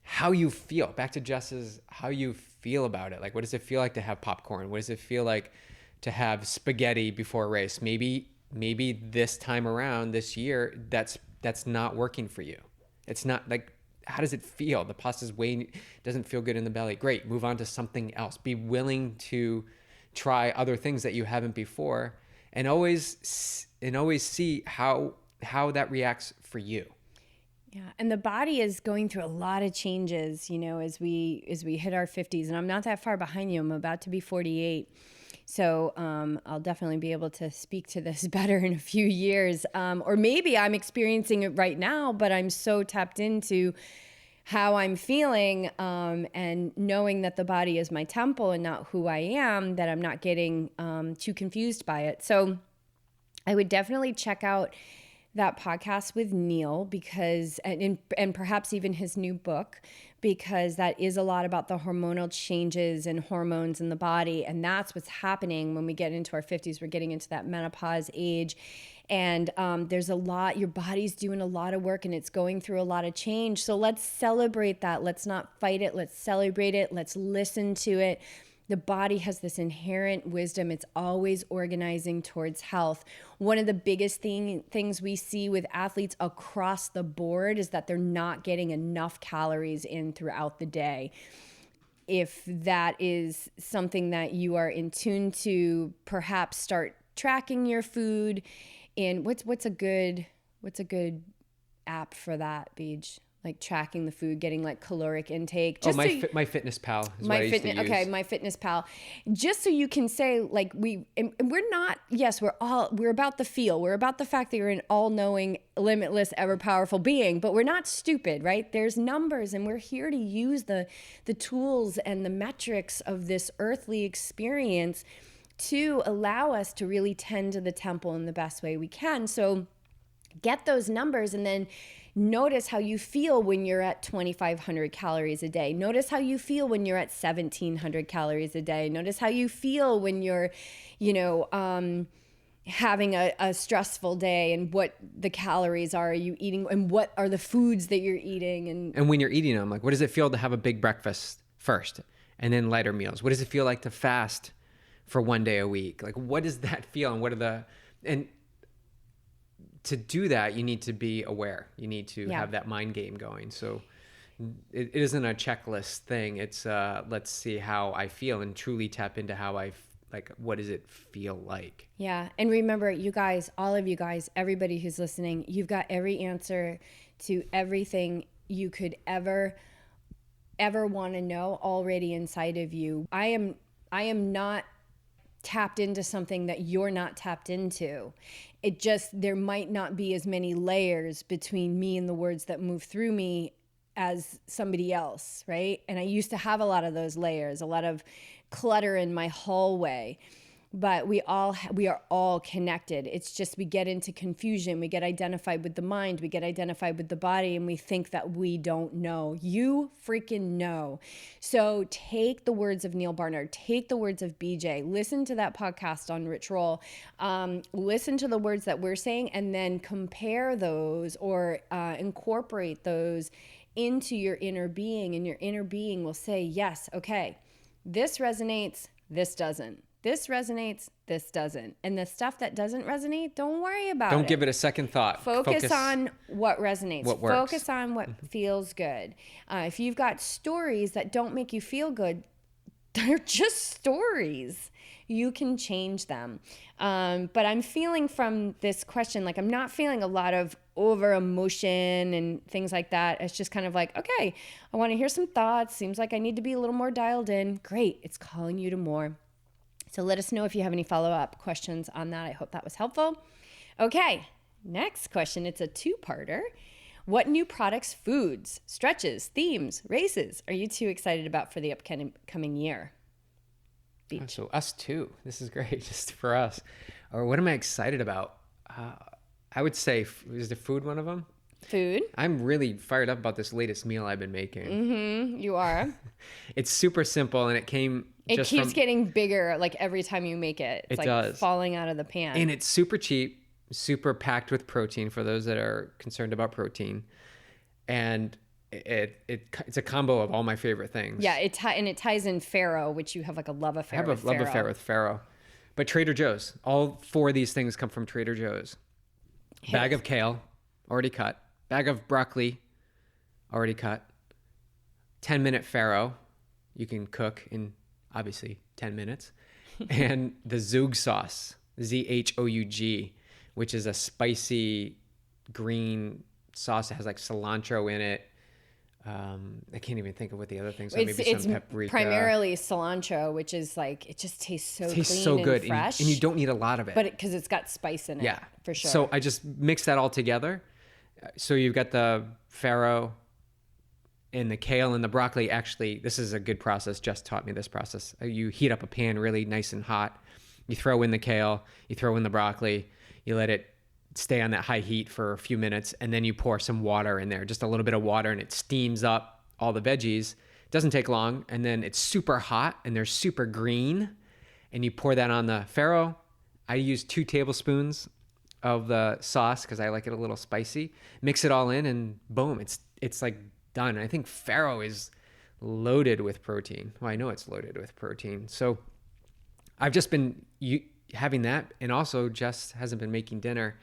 how you feel. Back to Jess's, how you feel about it. Like, what does it feel like to have popcorn? What does it feel like to have spaghetti before a race? Maybe this time around this year, that's not working for you. It's not like, how does it feel? The pasta's doesn't feel good in the belly. Great, move on to something else. Be willing to try other things that you haven't before, and always see how that reacts for you. Yeah, and the body is going through a lot of changes, you know, as we hit our 50s, and I'm not that far behind you. I'm about to be 48. So I'll definitely be able to speak to this better in a few years. Or maybe I'm experiencing it right now, but I'm so tapped into how I'm feeling and knowing that the body is my temple and not who I am, that I'm not getting too confused by it. So I would definitely check out that podcast with Neil, because and perhaps even his new book, because that is a lot about the hormonal changes and hormones in the body. And that's what's happening when we get into our 50s. We're getting into that menopause age. And there's a lot, your body's doing a lot of work and it's going through a lot of change. So let's celebrate that. Let's not fight it. Let's celebrate it. Let's listen to it. The body has this inherent wisdom. It's always organizing towards health. One of the biggest things we see with athletes across the board is that they're not getting enough calories in throughout the day. If that is something that you are in tune to, perhaps start tracking your food. And what's a good app for that, Beej? Like tracking the food, getting like caloric intake. Just my Fitness Pal is what I used to use. Okay, my Fitness Pal. Just so you can say like and we're not, yes, we're about the feel. We're about the fact that you're an all-knowing, limitless, ever-powerful being, but we're not stupid, right? There's numbers, and we're here to use the tools and the metrics of this earthly experience to allow us to really tend to the temple in the best way we can. So get those numbers, and then notice how you feel when you're at 2,500 calories a day. Notice how you feel when you're at 1,700 calories a day. Notice how you feel when you're, having a stressful day, and what the calories are you eating, and what are the foods that you're eating. And when you're eating them, like, what does it feel to have a big breakfast first and then lighter meals? What does it feel like to fast for 1 day a week? Like, what does that feel? And to do that, you need to be aware. You need to have that mind game going. So it isn't a checklist thing. It's let's see how I feel, and truly tap into how what does it feel like? Yeah. And remember, you guys, all of you guys, everybody who's listening, you've got every answer to everything you could ever want to know already inside of you. I am not tapped into something that you're not tapped into. There might not be as many layers between me and the words that move through me as somebody else, right? And I used to have a lot of those layers, a lot of clutter in my hallway. But we are all connected. It's just we get into confusion. We get identified with the mind. We get identified with the body, and we think that we don't know. You freaking know. So take the words of Neil Barnard. Take the words of BJ. Listen to that podcast on Rich Roll. Listen to the words that we're saying, and then compare those or incorporate those into your inner being. And your inner being will say, yes, okay, this resonates, this doesn't. This resonates, this doesn't. And the stuff that doesn't resonate, don't worry about it. Don't give it a second thought. Focus on what resonates. What works. Focus on what feels good. If you've got stories that don't make you feel good, they're just stories. You can change them. But I'm feeling from this question, like I'm not feeling a lot of over emotion and things like that. It's just kind of like, okay, I want to hear some thoughts. Seems like I need to be a little more dialed in. Great. It's calling you to more. So let us know if you have any follow-up questions on that. I hope that was helpful. Okay, next question. It's a two-parter. What new products, foods, stretches, themes, races are you two excited about for the upcoming year? Beej. So us too. This is great, just for us. Or what am I excited about? I would say, is the food one of them? Food. I'm really fired up about this latest meal I've been making. Mm-hmm, you are. It's super simple, and it keeps getting bigger like every time you make it. It's like falling out of the pan. And it's super cheap, super packed with protein for those that are concerned about protein. And it's a combo of all my favorite things. Yeah, it ties in farro, which you have like a love affair with. I have a love affair with farro. But Trader Joe's, all four of these things come from Trader Joe's. Bag of kale, already cut. Bag of broccoli, already cut. 10-minute farro, you can cook in obviously 10 minutes. And the Zhoug sauce, Zhoug, which is a spicy green sauce that has like cilantro in it. I can't even think of what the other things are. Maybe some paprika. Primarily cilantro, which is like, it just tastes so clean so good and fresh. And you don't need a lot of it. But because it's got spice in it, yeah, for sure. So I just mix that all together. So you've got the farro and the kale and the broccoli. Actually, this is a good process. Jess taught me this process. You heat up a pan really nice and hot. You throw in the kale, you throw in the broccoli, you let it stay on that high heat for a few minutes, and then you pour some water in there, just a little bit of water, and it steams up all the veggies. It doesn't take long, and then it's super hot and they're super green, and you pour that on the farro. I use 2 tablespoons of the sauce because I like it a little spicy. Mix it all in, and boom, it's like done. I think farro is loaded with protein. Well, I know it's loaded with protein. So I've just been having that, and also Jess hasn't been making dinner.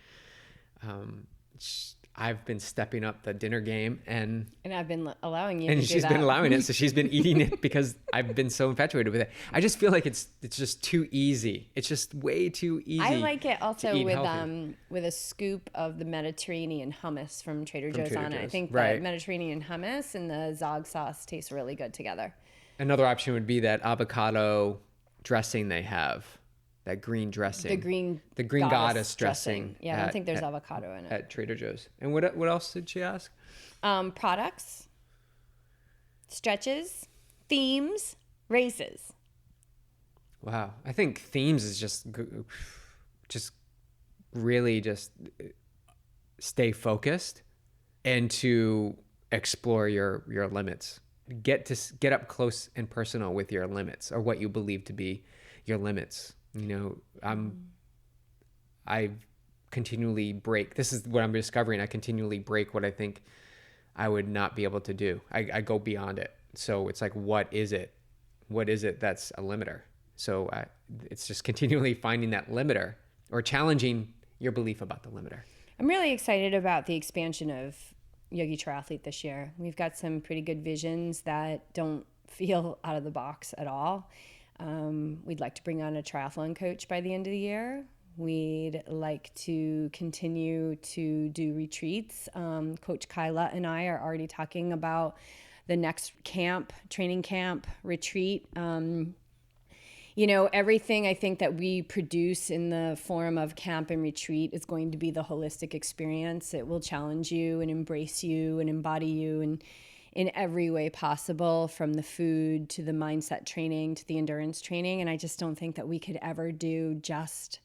I've been stepping up the dinner game, and I've been allowing you to do that. And she's been allowing it, so she's been eating it because I've been so infatuated with it. I just feel like it's just too easy. It's just way too easy. I like it also with with a scoop of the Mediterranean hummus from Trader Joe's on it. I think right. the Mediterranean hummus and the Zog sauce taste really good together. Another option would be that avocado dressing they have. That green dressing. The green goddess dressing. Yeah, I don't think there's avocado in it. At Trader Joe's. And what else did she ask? Products, stretches, themes, races. Wow. I think themes is just really just stay focused and to explore your limits. Get up close and personal with your limits, or what you believe to be your limits. I continually break. This is what I'm discovering. I continually break what I think I would not be able to do. I go beyond it. So it's like, what is it? What is it that's a limiter? So it's just continually finding that limiter, or challenging your belief about the limiter. I'm really excited about the expansion of YogiTriathlete this year. We've got some pretty good visions that don't feel out of the box at all. We'd like to bring on a triathlon coach by the end of the year. We'd like to continue to do retreats. Coach Kyla and I are already talking about the next training camp retreat. Everything I think that we produce in the form of camp and retreat is going to be the holistic experience. It will challenge you and embrace you and embody you and in every way possible, from the food to the mindset training to the endurance training. And I just don't think that we could ever do just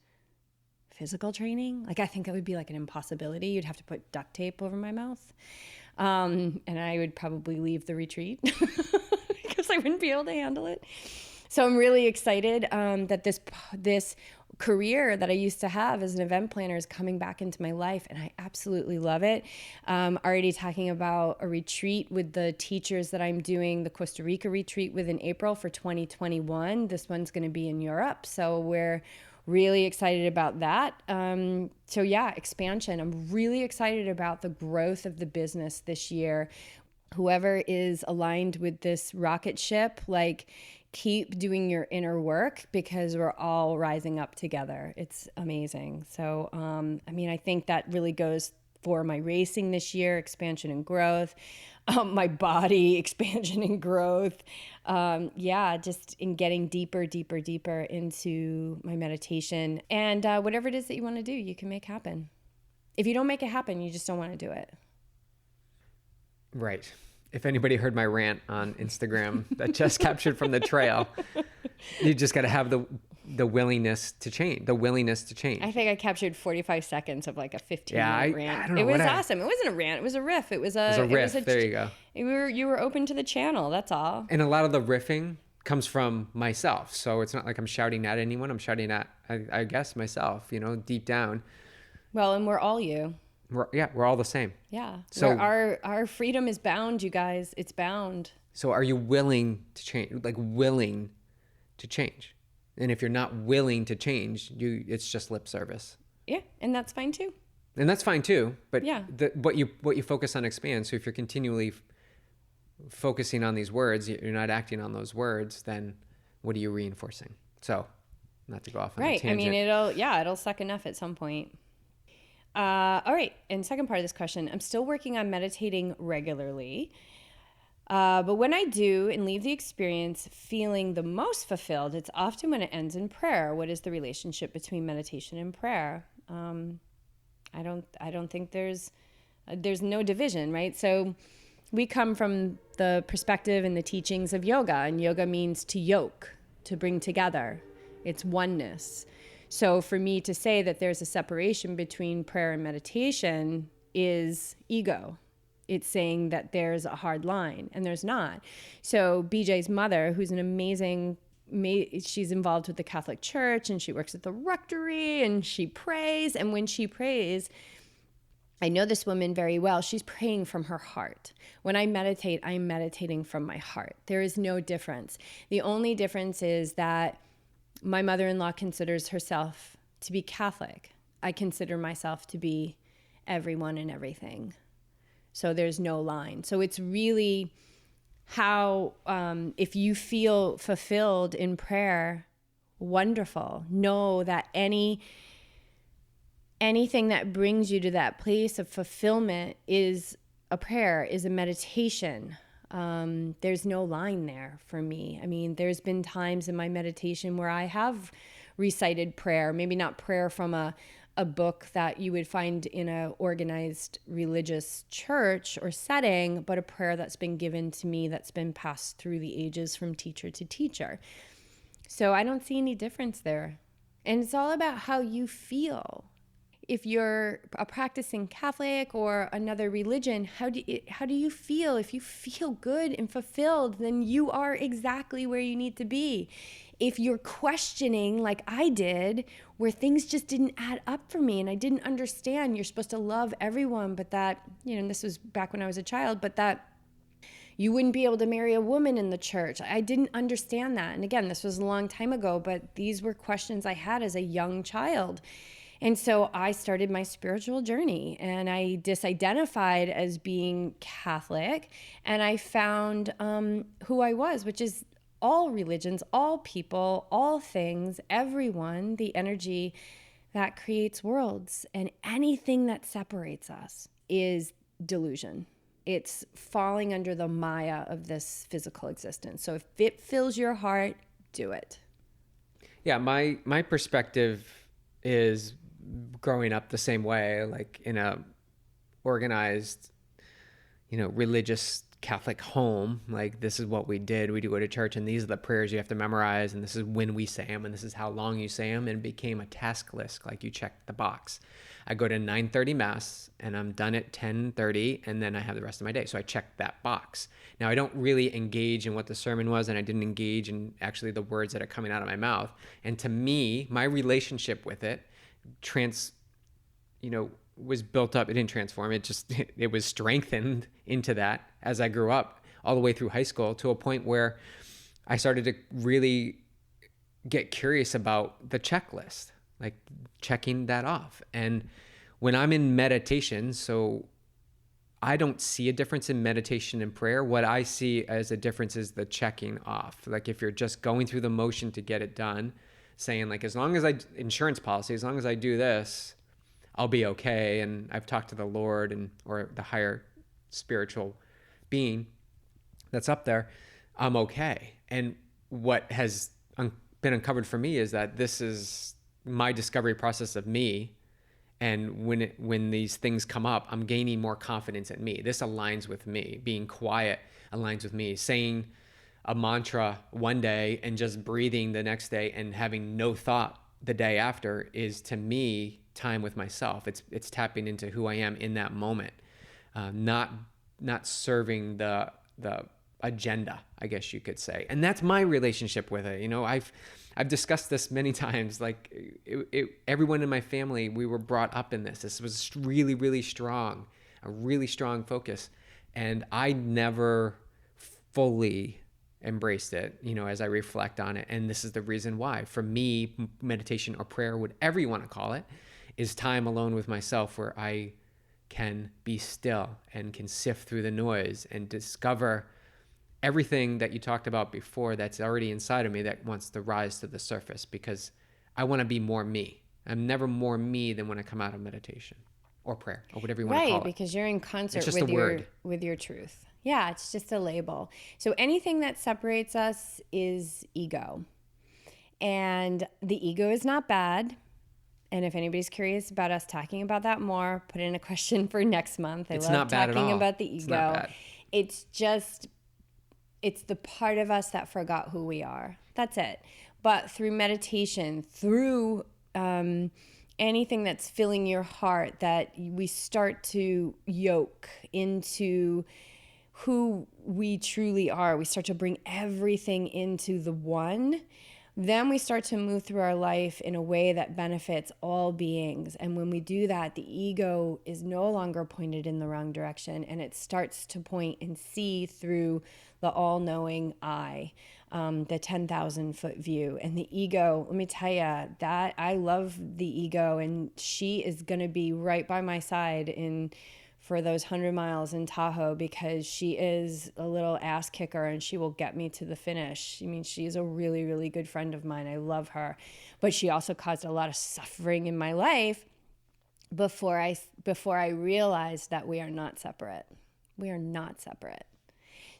physical training. Like, I think it would be like an impossibility. You'd have to put duct tape over my mouth. And I would probably leave the retreat because I wouldn't be able to handle it. So I'm really excited that this career that I used to have as an event planner is coming back into my life, and I absolutely love it. Already talking about a retreat with the teachers that I'm doing the Costa Rica retreat with in April for 2021. This one's going to be in Europe, so we're really excited about that. So yeah, expansion. I'm really excited about the growth of the business this year. Whoever is aligned with this rocket ship, keep doing your inner work, because we're all rising up together. It's amazing. So, I think that really goes for my racing this year, expansion and growth, my body, expansion and growth. Just in getting deeper into my meditation, and whatever it is that you want to do, you can make happen. If you don't make it happen, you just don't want to do it. Right. If anybody heard my rant on Instagram that Jess captured from the trail, you just got to have the willingness to change. I think I captured 45 seconds of like a 15-minute rant. I don't know. It was awesome. It wasn't a rant. It was a riff. It was a riff. There you go. You were open to the channel. That's all. And a lot of the riffing comes from myself. So it's not like I'm shouting at anyone. I'm shouting at, I guess, myself, deep down. Well, and we're all you. We're all the same. Yeah. So our freedom is bound, you guys. It's bound. So are you willing to change? Willing to change? And if you're not willing to change, it's just lip service. Yeah, and that's fine too. But yeah, what you focus on expands. So if you're continually focusing on these words, you're not acting on those words, then what are you reinforcing? So, not to go off on a tangent. It'll suck enough at some point. All right. And second part of this question, I'm still working on meditating regularly. But when I do and leave the experience feeling the most fulfilled, it's often when it ends in prayer. What is the relationship between meditation and prayer? I don't think there's no division, right? So we come from the perspective and the teachings of yoga, and yoga means to yoke, to bring together. It's oneness. So for me to say that there's a separation between prayer and meditation is ego. It's saying that there's a hard line, and there's not. So BJ's mother, who's an amazing, she's involved with the Catholic Church, and she works at the rectory, and she prays. And when she prays, I know this woman very well. She's praying from her heart. When I meditate, I'm meditating from my heart. There is no difference. The only difference is that my mother-in-law considers herself to be Catholic. I consider myself to be everyone and everything. So there's no line. So it's really how, if you feel fulfilled in prayer, wonderful. Know that anything that brings you to that place of fulfillment is a prayer, is a meditation. There's no line there for me. I mean, there's been times in my meditation where I have recited prayer, maybe not prayer from a book that you would find in a organized religious church or setting, but a prayer that's been given to me, that's been passed through the ages from teacher to teacher. So I don't see any difference there. And it's all about how you feel. If you're a practicing Catholic or another religion, how do you feel? If you feel good and fulfilled, then you are exactly where you need to be. If you're questioning, like I did, where things just didn't add up for me and I didn't understand, you're supposed to love everyone, but that, and this was back when I was a child, but that you wouldn't be able to marry a woman in the church. I didn't understand that. And again, this was a long time ago, but these were questions I had as a young child. And so I started my spiritual journey and I disidentified as being Catholic, and I found who I was, which is all religions, all people, all things, everyone, the energy that creates worlds. And anything that separates us is delusion. It's falling under the Maya of this physical existence. So if it fills your heart, do it. Yeah, my perspective is growing up the same way, like in a organized, religious Catholic home. Like, this is what we did. We do go to church, and these are the prayers you have to memorize, and this is when we say them, and this is how long you say them, and it became a task list. Like, you check the box. I go to 9:30 mass, and I'm done at 10:30, and then I have the rest of my day. So I check that box. Now, I don't really engage in what the sermon was, and I didn't engage in actually the words that are coming out of my mouth. And to me, my relationship with it was built up. It didn't transform. It was strengthened into that as I grew up, all the way through high school, to a point where I started to really get curious about the checklist, like checking that off. And when I'm in meditation, so I don't see a difference in meditation and prayer. What I see as a difference is the checking off. Like, if you're just going through the motion to get it done, saying like, as long as insurance policy, as long as I do this, I'll be okay. And I've talked to the Lord or the higher spiritual being that's up there, I'm okay. And what has been uncovered for me is that this is my discovery process of me. And when these things come up, I'm gaining more confidence in me. This aligns with me. Being quiet aligns with me. Saying a mantra one day and just breathing the next day and having no thought the day after is, to me, time with myself. It's tapping into who I am in that moment, not serving the agenda, I guess you could say. And that's my relationship with it. I've discussed this many times. Like, everyone in my family, we were brought up in this. This was really, really strong, a really strong focus. And I never fully embraced it, as I reflect on it. And this is the reason why. For me, meditation or prayer, whatever you want to call it, is time alone with myself, where I can be still and can sift through the noise and discover everything that you talked about before that's already inside of me that wants to rise to the surface, because I want to be more me. I'm never more me than when I come out of meditation or prayer or whatever you want to call it. Right, because you're in concert with your truth. Yeah, it's just a label. So anything that separates us is ego. And the ego is not bad. And if anybody's curious about us talking about that more, put in a question for next month. I love talking about the ego. It's not bad. It's just, it's the part of us that forgot who we are. That's it. But through meditation, through anything that's filling your heart, that we start to yoke into who we truly are. We start to bring everything into the one. then we start to move through our life in a way that benefits all beings. And when we do that, the ego is no longer pointed in the wrong direction, and it starts to point and see through the all-knowing eye, the 10,000 foot view. And the ego, let me tell you, that I love the ego, and she is going to be right by my side for those 100 miles in Tahoe, because she is a little ass kicker and she will get me to the finish. I mean, she's a really, really good friend of mine. I love her. But she also caused a lot of suffering in my life before I realized that we are not separate. We are not separate.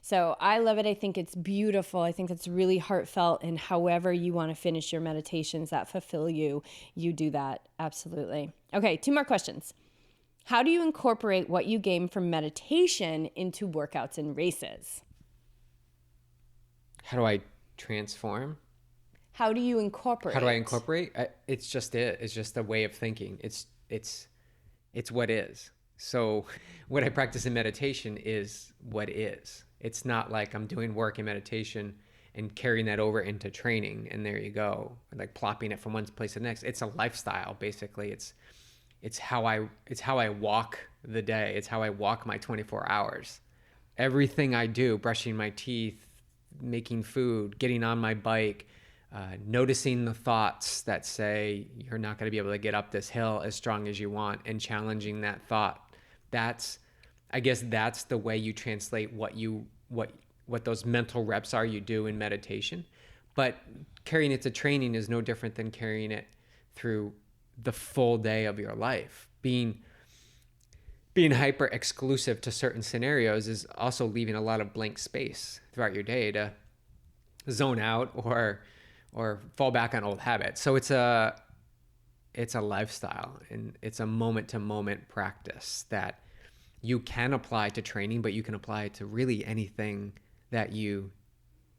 So I love it. I think it's beautiful. I think it's really heartfelt. And however you want to finish your meditations that fulfill you, you do that. Absolutely. Okay, 2 more questions. How do you incorporate what you gain from meditation into workouts and races? How do I transform? How do you incorporate? How do I incorporate? It's just it. It's just a way of thinking. It's what is. So what I practice in meditation is what is. It's not like I'm doing work in meditation and carrying that over into training, and there you go, like plopping it from one place to the next. It's a lifestyle, basically. It's how I walk the day. It's how I walk my 24 hours. Everything I do, brushing my teeth, making food, getting on my bike, noticing the thoughts that say you're not going to be able to get up this hill as strong as you want, and challenging that thought. I guess that's the way you translate what those mental reps are you do in meditation. But carrying it to training is no different than carrying it through the full day of your life. Being hyper exclusive to certain scenarios is also leaving a lot of blank space throughout your day to zone out or fall back on old habits. So it's a lifestyle, and it's a moment to moment practice that you can apply to training, but you can apply it to really anything that you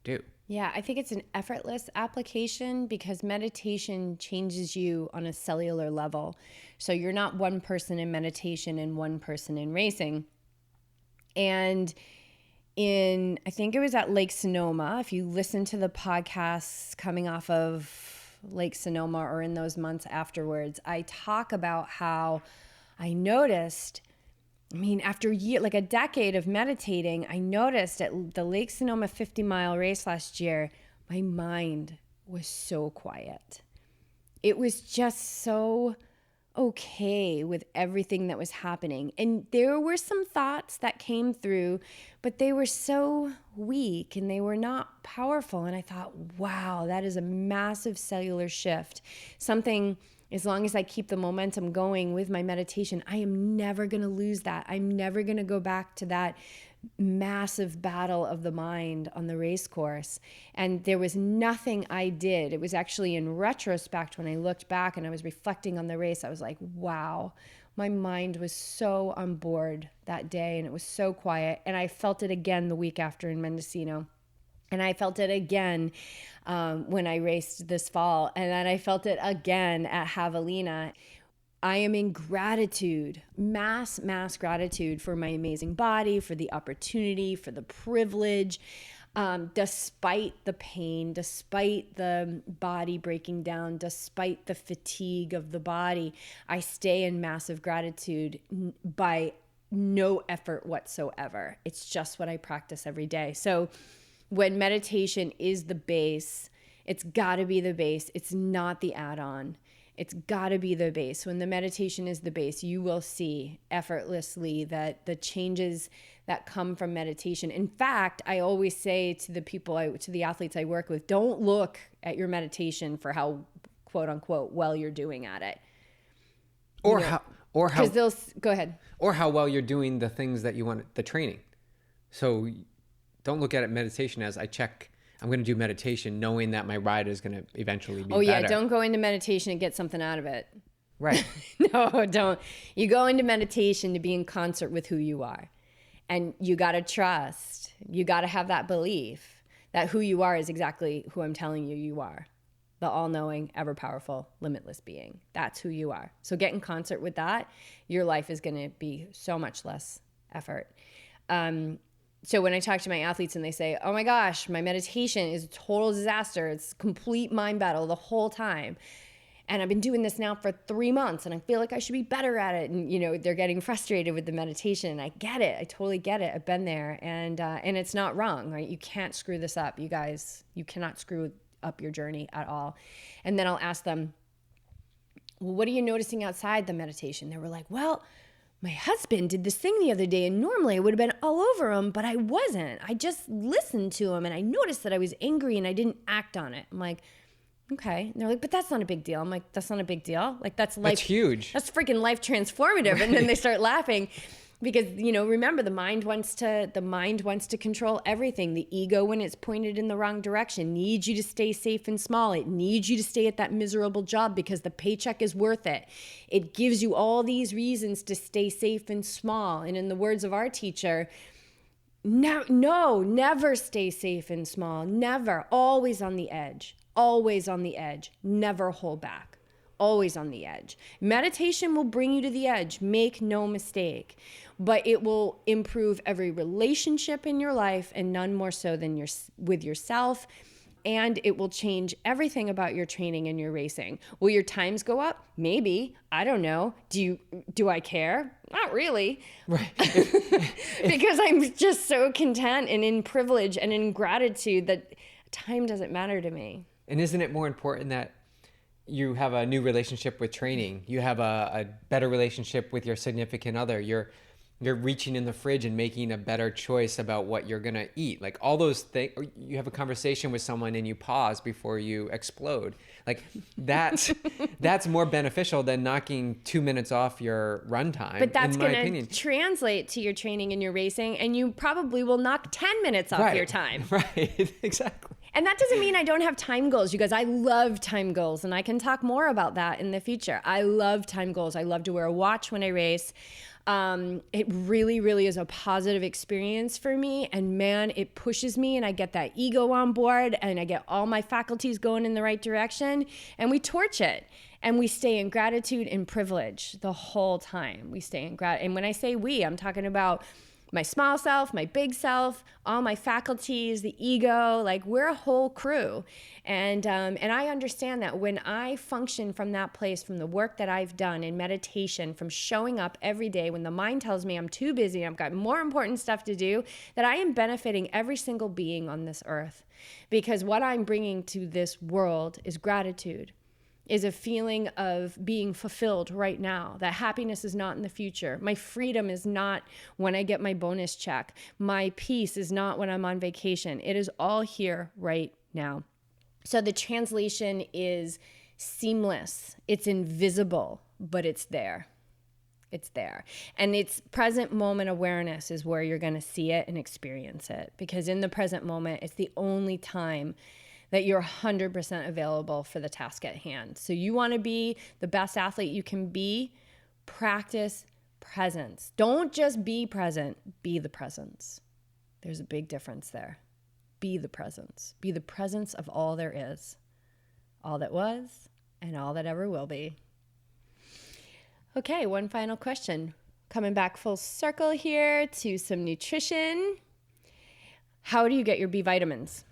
do. Yeah, I think it's an effortless application, because meditation changes you on a cellular level. So you're not one person in meditation and one person in racing. And I think it was at Lake Sonoma, if you listen to the podcasts coming off of Lake Sonoma or in those months afterwards, I talk about how I noticed, after a decade of meditating, I noticed at the Lake Sonoma 50-mile race last year, my mind was so quiet. It was just so okay with everything that was happening. And there were some thoughts that came through, but they were so weak and they were not powerful. And I thought, wow, that is a massive cellular shift. Something, as long as I keep the momentum going with my meditation, I am never going to lose that. I'm never going to go back to that massive battle of the mind on the race course. And there was nothing I did. It was actually in retrospect, when I looked back and I was reflecting on the race, I was like, wow, my mind was so on board that day, and it was so quiet. And I felt it again the week after in Mendocino. And I felt it again when I raced this fall. And then I felt it again at Javelina. I am in gratitude, mass gratitude for my amazing body, for the opportunity, for the privilege, despite the pain, despite the body breaking down, despite the fatigue of the body. I stay in massive gratitude by no effort whatsoever. It's just what I practice every day. So when meditation is the base, it's got to be the base. It's not the add-on. It's got to be the base. When the meditation is the base, you will see effortlessly that the changes that come from meditation. In fact, I always say to the athletes I work with, don't look at your meditation for how, quote unquote, well you're doing at it. Or how, because they'll go ahead. Or how well you're doing the things that you want, the training. So don't look at it meditation as I'm going to do meditation knowing that my ride is going to eventually be better. Oh yeah, don't go into meditation and get something out of it. Right. No, don't. You go into meditation to be in concert with who you are. And you got to trust. You got to have that belief that who you are is exactly who I'm telling you are. The all-knowing, ever-powerful, limitless being. That's who you are. So get in concert with that. Your life is going to be so much less effort. So when I talk to my athletes and they say, oh my gosh, my meditation is a total disaster. It's complete mind battle the whole time. And I've been doing this now for 3 months and I feel like I should be better at it. And, they're getting frustrated with the meditation. I get it. I totally get it. I've been there. And it's not wrong, right? You can't screw this up, you guys. You cannot screw up your journey at all. And then I'll ask them, well, what are you noticing outside the meditation? They were like, well, my husband did this thing the other day and normally I would have been all over him, but I wasn't. I just listened to him and I noticed that I was angry and I didn't act on it. I'm like, okay. And they're like, but that's not a big deal. I'm like, that's not a big deal. Like that's life. That's huge. That's freaking life transformative. Right. And then they start laughing because, remember the mind wants to control everything. The ego, when it's pointed in the wrong direction, needs you to stay safe and small. It needs you to stay at that miserable job because the paycheck is worth it. It gives you all these reasons to stay safe and small. And in the words of our teacher, no, never stay safe and small. Never. Always on the edge. Always on the edge. Never hold back. Always on the edge. Meditation will bring you to the edge. Make no mistake. But it will improve every relationship in your life and none more so than with yourself. And it will change everything about your training and your racing. Will your times go up? Maybe. I don't know. Do I care? Not really. Right. Because I'm just so content and in privilege and in gratitude that time doesn't matter to me. And isn't it more important that you have a new relationship with training? You have a better relationship with your significant other. You're reaching in the fridge and making a better choice about what you're going to eat. Like all those things, you have a conversation with someone and you pause before you explode. Like that's more beneficial than knocking 2 minutes off your run time. But that's going to translate to your training and your racing, and you probably will knock 10 minutes off your time. Right, exactly. And that doesn't mean I don't have time goals, you guys. I love time goals, and I can talk more about that in the future. I love time goals. I love to wear a watch when I race. It really, really is a positive experience for me. And man, it pushes me and I get that ego on board and I get all my faculties going in the right direction and we torch it and we stay in gratitude and privilege the whole time. We stay in gratitude. And when I say we, I'm talking about my small self, my big self, all my faculties, the ego, like we're a whole crew. And I understand that when I function from that place, from the work that I've done in meditation, from showing up every day when the mind tells me I'm too busy, I've got more important stuff to do, that I am benefiting every single being on this earth. Because what I'm bringing to this world is gratitude. Is a feeling of being fulfilled right now. That happiness is not in the future. My freedom is not when I get my bonus check. My peace is not when I'm on vacation. It is all here right now. So the translation is seamless. It's invisible, but it's there. It's there. And it's present moment awareness is where you're going to see it and experience it. Because in the present moment, it's the only time that you're 100% available for the task at hand. So you want to be the best athlete you can be, practice presence. Don't just be present, be the presence. There's a big difference there. Be the presence. Be the presence of all there is, all that was, and all that ever will be. Okay, one final question. Coming back full circle here to some nutrition. How do you get your B vitamins?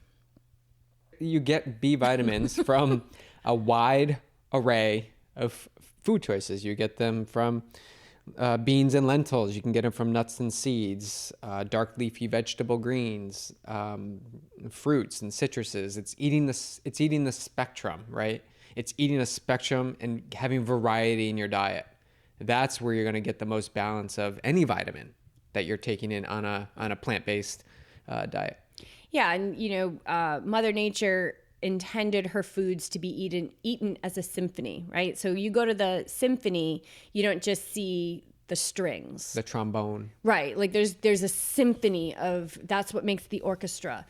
You get B vitamins from a wide array of food choices. You get them from beans and lentils. You can get them from nuts and seeds, dark leafy vegetable greens, fruits and citruses. It's eating the spectrum, right? It's eating a spectrum and having variety in your diet. That's where you're going to get the most balance of any vitamin that you're taking in on a plant-based diet. Yeah, and Mother Nature intended her foods to be eaten as a symphony, right? So you go to the symphony, you don't just see the strings, the trombone, right? Like there's a symphony of, that's what makes the orchestra.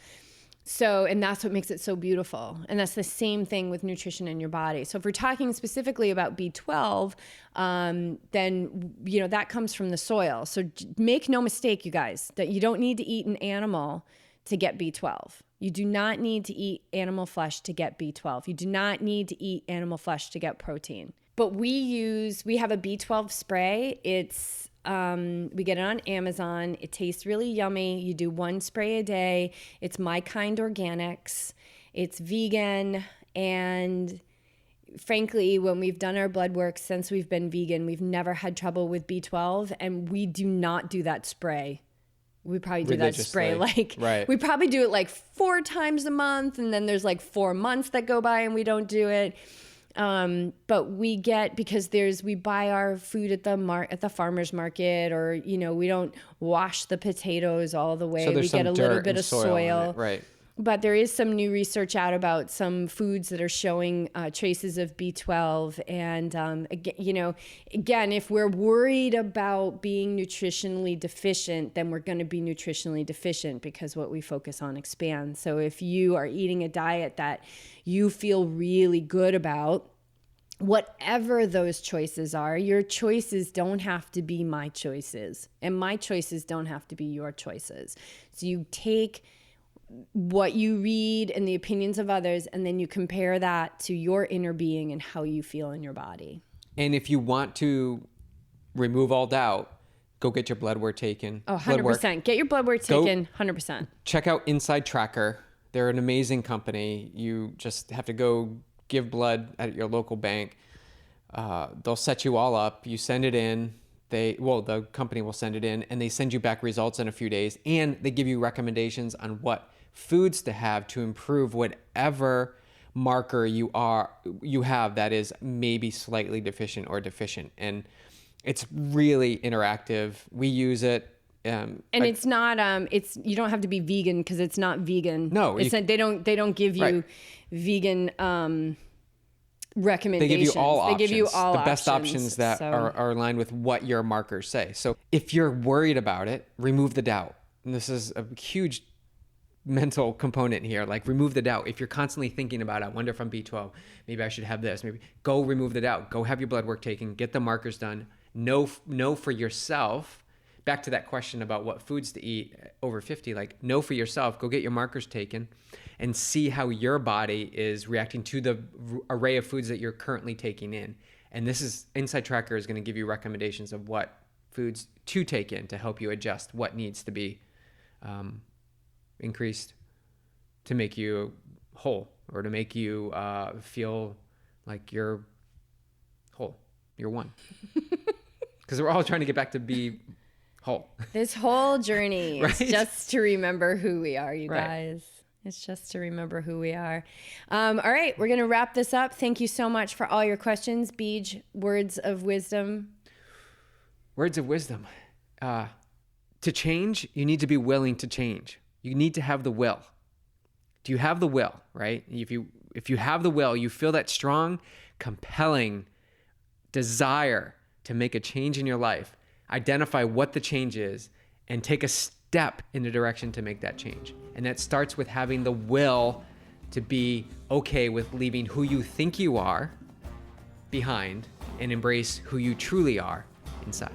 So, and that's what makes it so beautiful. And that's the same thing with nutrition in your body. So if we're talking specifically about B12, then, that comes from the soil. So make no mistake, you guys, that you don't need to eat an animal to get B12. You do not need to eat animal flesh to get B12. You do not need to eat animal flesh to get protein. But we have a B12 spray. It's We get it on Amazon. It tastes really yummy. You do 1 spray a day. It's My Kind Organics. It's vegan. And frankly, when we've done our blood work since we've been vegan, we've never had trouble with B12. And we do not do that spray. We probably do that spray we probably do it like 4 times a month. And then there's like 4 months that go by and we don't do it. But we get, because we buy our food at the farmer's market, or, you know, we don't wash the potatoes all the way. So we get a little bit of soil. Right. But there is some new research out about some foods that are showing traces of B12. And, again, if we're worried about being nutritionally deficient, then we're going to be nutritionally deficient, because what we focus on expands. So if you are eating a diet that you feel really good about, whatever those choices are, your choices don't have to be my choices, and my choices don't have to be your choices. So you take what you read and the opinions of others, and then you compare that to your inner being and how you feel in your body. And if you want to remove all doubt, go get your blood work taken. Oh, 100%. Get your blood work taken, 100%. Check out Inside Tracker. They're an amazing company. You just have to go give blood at your local bank. They'll set you all up. You send it in. The company will send it in, and they send you back results in a few days. And they give you recommendations on what foods to have to improve whatever marker you have that is maybe slightly deficient or deficient. And it's really interactive. We use it. It's not. You don't have to be vegan, because it's not vegan. No, they don't give you vegan recommendations. They give you all options. They give you all the best options that are aligned with what your markers say. So if you're worried about it, remove the doubt. And this is a huge mental component here. Like, remove the doubt. If you're constantly thinking about, I wonder if I'm B12, maybe I should have this, maybe, go remove the doubt. Go have your blood work taken, get the markers done. Know for yourself. Back to that question about what foods to eat over 50, like, know for yourself, go get your markers taken and see how your body is reacting to the array of foods that you're currently taking in. And Inside Tracker is going to give you recommendations of what foods to take in to help you adjust what needs to be increased to make you whole, or to make you feel like you're whole, you're one. Because we're all trying to get back to be whole. This whole journey is just to remember who we are, you guys. It's just to remember who we are. All right, we're going to wrap this up. Thank you so much for all your questions. Beej, words of wisdom. Words of wisdom. To change, you need to be willing to change. You need to have the will. Do you have the will, right? If you have the will, you feel that strong, compelling desire to make a change in your life, identify what the change is, and take a step in the direction to make that change. And that starts with having the will to be okay with leaving who you think you are behind and embrace who you truly are inside.